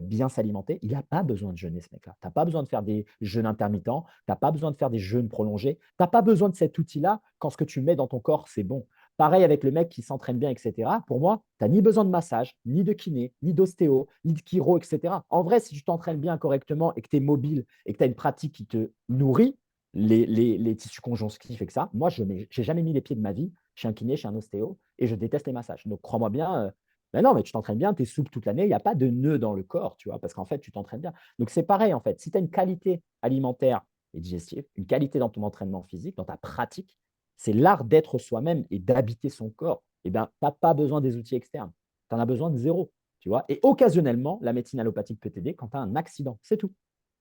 bien s'alimenter, il n'a pas besoin de jeûner, ce mec-là. Tu n'as pas besoin de faire des jeûnes intermittents, tu n'as pas besoin de faire des jeûnes prolongés, tu n'as pas besoin de cet outil-là quand ce que tu mets dans ton corps, c'est bon. Pareil avec le mec qui s'entraîne bien, etc. Pour moi, tu n'as ni besoin de massage, ni de kiné, ni d'ostéo, ni de chiro, etc. En vrai, si tu t'entraînes bien correctement et que tu es mobile et que tu as une pratique qui te nourrit, les tissus conjonctifs et que ça, moi, je n'ai jamais mis les pieds de ma vie chez un kiné, chez un ostéo, et je déteste les massages. Donc, crois-moi bien, ben non, mais tu t'entraînes bien, tu es souple toute l'année, il n'y a pas de nœud dans le corps, tu vois, parce qu'en fait, tu t'entraînes bien. Donc, c'est pareil, en fait. Si tu as une qualité alimentaire et digestive, une qualité dans ton entraînement physique, dans ta pratique, c'est l'art d'être soi-même et d'habiter son corps. Eh bien, tu n'as pas besoin des outils externes. Tu en as besoin de zéro, tu vois. Et occasionnellement, la médecine allopathique peut t'aider quand tu as un accident, c'est tout.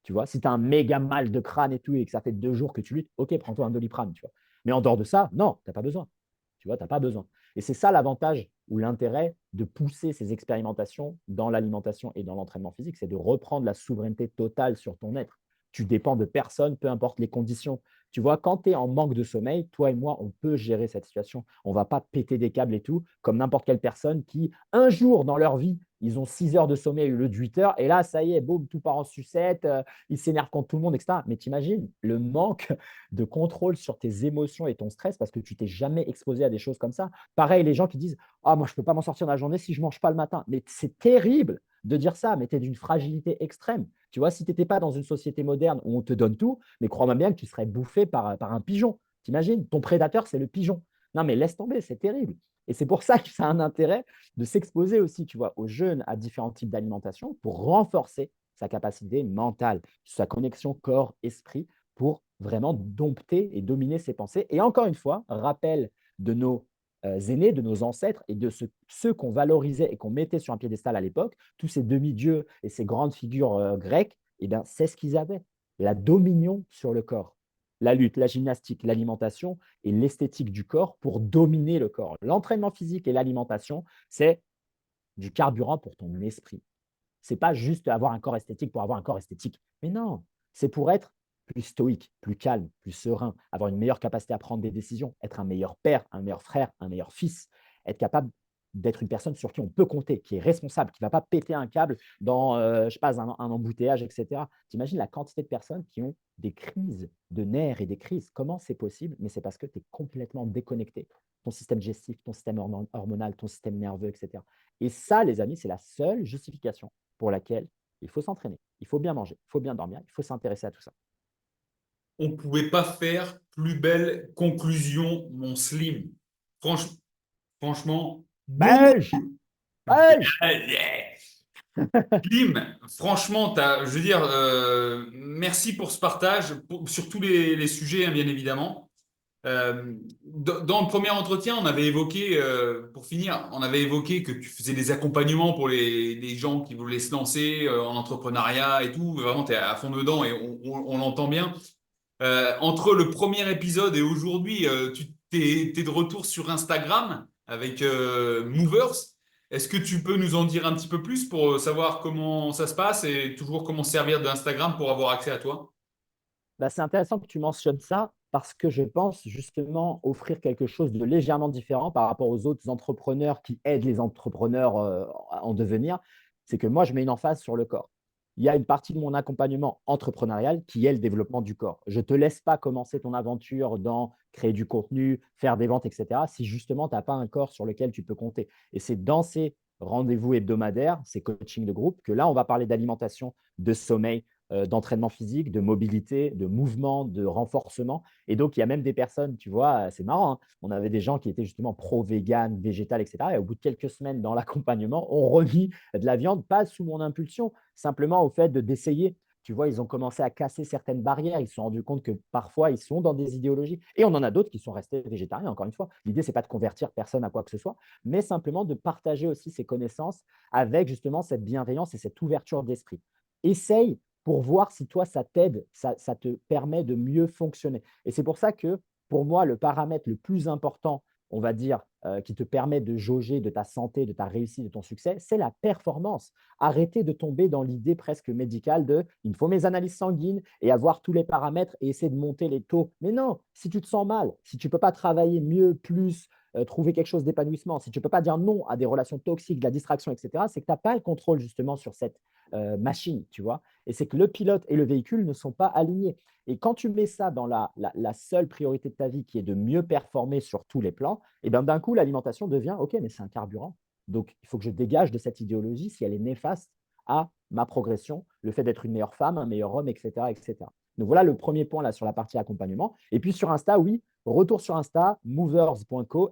Tu vois, si tu as un méga mal de crâne et tout et que ça fait 2 jours que tu luttes, ok, prends-toi un Doliprane, tu vois. Mais en dehors de ça, non, tu n'as pas besoin. Tu vois, tu n'as pas besoin. Et c'est ça l'avantage ou l'intérêt de pousser ces expérimentations dans l'alimentation et dans l'entraînement physique, c'est de reprendre la souveraineté totale sur ton être. Tu dépends de personne, peu importe les conditions. Tu vois, quand tu es en manque de sommeil, toi et moi, on peut gérer cette situation. On ne va pas péter des câbles et tout, comme n'importe quelle personne qui, un jour dans leur vie, ils ont 6 heures de sommeil au lieu de 8 heures, et là, ça y est, boum, tout part en sucette, ils s'énervent contre tout le monde, etc. Mais t'imagines le manque de contrôle sur tes émotions et ton stress parce que tu t'es jamais exposé à des choses comme ça. Pareil, les gens qui disent ah, moi, je ne peux pas m'en sortir dans la journée si je ne mange pas le matin. Mais c'est terrible de dire ça, mais tu es d'une fragilité extrême. Tu vois, si tu n'étais pas dans une société moderne où on te donne tout, mais crois-moi bien que tu serais bouffé par un pigeon. T'imagines, ton prédateur, c'est le pigeon. Non, mais laisse tomber, c'est terrible. Et c'est pour ça que ça a un intérêt de s'exposer aussi, tu vois, aux jeunes à différents types d'alimentation pour renforcer sa capacité mentale, sa connexion corps-esprit pour vraiment dompter et dominer ses pensées. Et encore une fois, rappel de nos aînés, de nos ancêtres et de ceux qu'on valorisait et qu'on mettait sur un piédestal à l'époque, tous ces demi-dieux et ces grandes figures grecques, eh bien, c'est ce qu'ils avaient, la dominion sur le corps. La lutte, la gymnastique, l'alimentation et l'esthétique du corps pour dominer le corps. L'entraînement physique et l'alimentation, c'est du carburant pour ton esprit. C'est pas juste avoir un corps esthétique pour avoir un corps esthétique. Mais non, c'est pour être plus stoïque, plus calme, plus serein, avoir une meilleure capacité à prendre des décisions, être un meilleur père, un meilleur frère, un meilleur fils, être capable d'être une personne sur qui on peut compter, qui est responsable, qui ne va pas péter un câble dans je sais pas, un embouteillage, etc. Tu imagines la quantité de personnes qui ont des crises de nerfs et des crises. Comment c'est possible? Mais c'est parce que tu es complètement déconnecté. Ton système digestif, ton système hormonal, ton système nerveux, etc. Et ça, les amis, c'est la seule justification pour laquelle il faut s'entraîner, il faut bien manger, il faut bien dormir, il faut s'intéresser à tout ça. On ne pouvait pas faire plus belle conclusion, mon Slim. Franch- Franchement, beaucoup. Belge! Belge! Slim, franchement, je veux dire, merci pour ce partage, sur tous les sujets, hein, bien évidemment. Dans le premier entretien, on avait évoqué, pour finir, on avait évoqué que tu faisais des accompagnements pour les gens qui voulaient se lancer en entrepreneuriat et tout. Vraiment, tu es à fond dedans et on l'entend bien. Entre le premier épisode et aujourd'hui, tu t'es de retour sur Instagram avec Movers. Est-ce que tu peux nous en dire un petit peu plus pour savoir comment ça se passe et toujours comment servir d'Instagram pour avoir accès à toi? Bah, c'est intéressant que tu mentionnes ça parce que je pense justement offrir quelque chose de légèrement différent par rapport aux autres entrepreneurs qui aident les entrepreneurs en devenir. C'est que moi, je mets une emphase sur le corps. Il y a une partie de mon accompagnement entrepreneurial qui est le développement du corps. Je ne te laisse pas commencer ton aventure dans créer du contenu, faire des ventes, etc. si justement tu n'as pas un corps sur lequel tu peux compter. Et c'est dans ces rendez-vous hebdomadaires, ces coachings de groupe, que là, on va parler d'alimentation, de sommeil, d'entraînement physique, de mobilité, de mouvement, de renforcement. Et donc, il y a même des personnes, tu vois, c'est marrant, hein, on avait des gens qui étaient justement pro-vegan, végétal, etc. Et au bout de quelques semaines dans l'accompagnement, on remis de la viande, pas sous mon impulsion, simplement au fait d'essayer. Tu vois, ils ont commencé à casser certaines barrières. Ils se sont rendus compte que parfois, ils sont dans des idéologies. Et on en a d'autres qui sont restés végétariens, encore une fois. L'idée, ce n'est pas de convertir personne à quoi que ce soit, mais simplement de partager aussi ses connaissances avec justement cette bienveillance et cette ouverture d'esprit. Essaye pour voir si toi, ça t'aide, ça te permet de mieux fonctionner. Et c'est pour ça que, pour moi, le paramètre le plus important, on va dire, qui te permet de jauger de ta santé, de ta réussite, de ton succès, c'est la performance. Arrêtez de tomber dans l'idée presque médicale de il me faut mes analyses sanguines et avoir tous les paramètres et essayer de monter les taux. Mais non, si tu te sens mal, si tu ne peux pas travailler mieux, plus, trouver quelque chose d'épanouissement, si tu ne peux pas dire non à des relations toxiques, de la distraction, etc., c'est que tu n'as pas le contrôle justement sur cette machine, tu vois. Et c'est que le pilote et le véhicule ne sont pas alignés. Et quand tu mets ça dans la seule priorité de ta vie, qui est de mieux performer sur tous les plans, et bien d'un coup, l'alimentation devient, OK, mais c'est un carburant. Donc, il faut que je dégage de cette idéologie si elle est néfaste à ma progression, le fait d'être une meilleure femme, un meilleur homme, etc., etc. Donc, voilà le premier point là sur la partie accompagnement. Et puis sur Insta, oui, retour sur Insta, movers.co,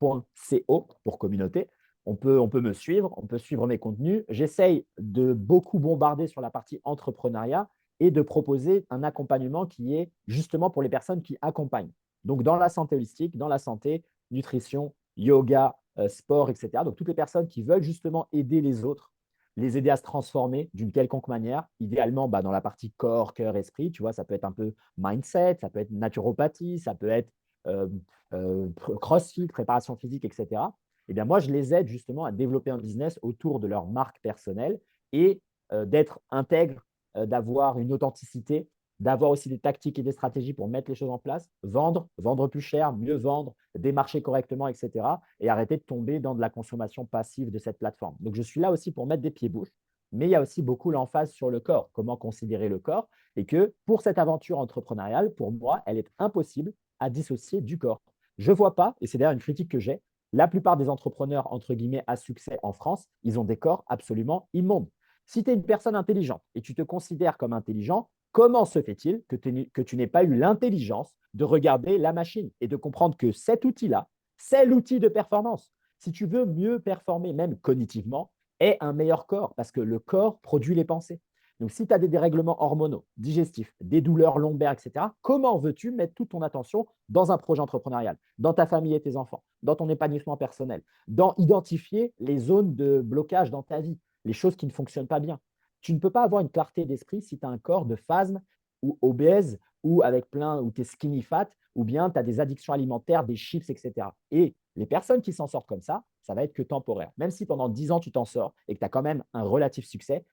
movers.co pour communauté. On peut me suivre, on peut suivre mes contenus. J'essaye de beaucoup bombarder sur la partie entrepreneuriat et de proposer un accompagnement qui est justement pour les personnes qui accompagnent. Donc, dans la santé holistique, dans la santé, nutrition, yoga, sport, etc. Donc, toutes les personnes qui veulent justement aider les autres, les aider à se transformer d'une quelconque manière, idéalement dans la partie corps, cœur, esprit. Tu vois, ça peut être un peu mindset, ça peut être naturopathie, ça peut être euh, crossfit, préparation physique, etc. Eh bien, moi, je les aide justement à développer un business autour de leur marque personnelle et d'être intègre, d'avoir une authenticité, d'avoir aussi des tactiques et des stratégies pour mettre les choses en place, vendre plus cher, mieux vendre, démarcher correctement, etc. Et arrêter de tomber dans de la consommation passive de cette plateforme. Donc, je suis là aussi pour mettre des pieds-bouches, mais il y a aussi beaucoup l'emphase sur le corps, comment considérer le corps, et que pour cette aventure entrepreneuriale, pour moi, elle est impossible à dissocier du corps. Je ne vois pas, et c'est d'ailleurs une critique que j'ai, la plupart des entrepreneurs, entre guillemets, à succès en France, ils ont des corps absolument immondes. Si tu es une personne intelligente et tu te considères comme intelligent, comment se fait-il que tu n'aies pas eu l'intelligence de regarder la machine et de comprendre que cet outil-là, c'est l'outil de performance. Si tu veux mieux performer, même cognitivement, aie un meilleur corps, parce que le corps produit les pensées. Donc, si tu as des dérèglements hormonaux, digestifs, des douleurs lombaires, etc., comment veux-tu mettre toute ton attention dans un projet entrepreneurial, dans ta famille et tes enfants, dans ton épanouissement personnel, dans identifier les zones de blocage dans ta vie, les choses qui ne fonctionnent pas bien? Tu ne peux pas avoir une clarté d'esprit si tu as un corps de phasme ou obèse ou avec plein, ou tu es skinny fat, ou bien tu as des addictions alimentaires, des chips, etc. Et les personnes qui s'en sortent comme ça va être que temporaire. Même si pendant 10 ans, tu t'en sors et que tu as quand même un relatif succès,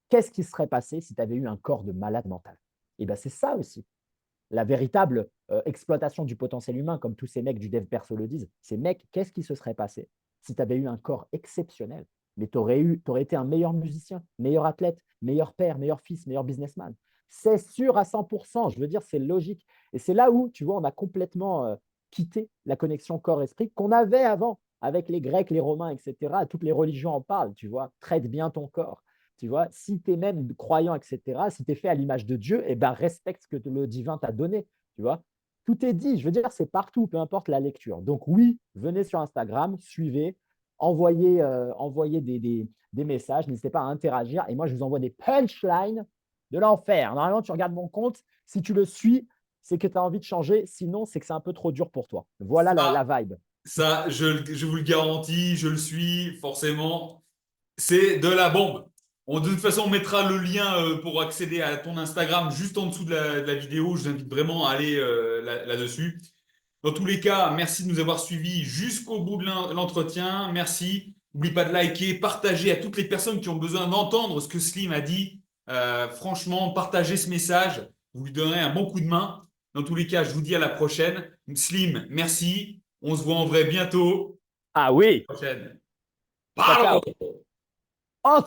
qu'est-ce qui serait passé si tu avais eu un corps de malade mental? Et bien, c'est ça aussi, la véritable exploitation du potentiel humain, comme tous ces mecs du dev perso le disent. Ces mecs, qu'est-ce qui se serait passé si tu avais eu un corps exceptionnel, mais tu aurais été un meilleur musicien, meilleur athlète, meilleur père, meilleur fils, meilleur businessman. C'est sûr à 100%, je veux dire, c'est logique. Et c'est là où, tu vois, on a complètement quitté la connexion corps-esprit qu'on avait avant avec les Grecs, les Romains, etc. Toutes les religions en parlent, tu vois. Traite bien ton corps. Tu vois, si tu es même croyant, etc., si tu es fait à l'image de Dieu, eh ben, respecte ce que le divin t'a donné. Tu vois, tout est dit. Je veux dire, c'est partout, peu importe la lecture. Donc oui, venez sur Instagram, suivez, envoyez des messages, n'hésitez pas à interagir. Et moi, je vous envoie des punchlines de l'enfer. Normalement, tu regardes mon compte, si tu le suis, c'est que tu as envie de changer. Sinon, c'est que c'est un peu trop dur pour toi. Voilà la vibe. Ça, je vous le garantis, je le suis forcément. C'est de la bombe. De toute façon, on mettra le lien pour accéder à ton Instagram juste en dessous de la vidéo. Je vous invite vraiment à aller là-dessus. Dans tous les cas, merci de nous avoir suivis jusqu'au bout de l'entretien. Merci. N'oublie pas de liker, partager à toutes les personnes qui ont besoin d'entendre ce que Slim a dit. Franchement, partagez ce message. Vous lui donnerez un bon coup de main. Dans tous les cas, je vous dis à la prochaine. Slim, merci. On se voit en vrai bientôt. Ah oui, À la prochaine. ciao, Pardon. ciao. Oh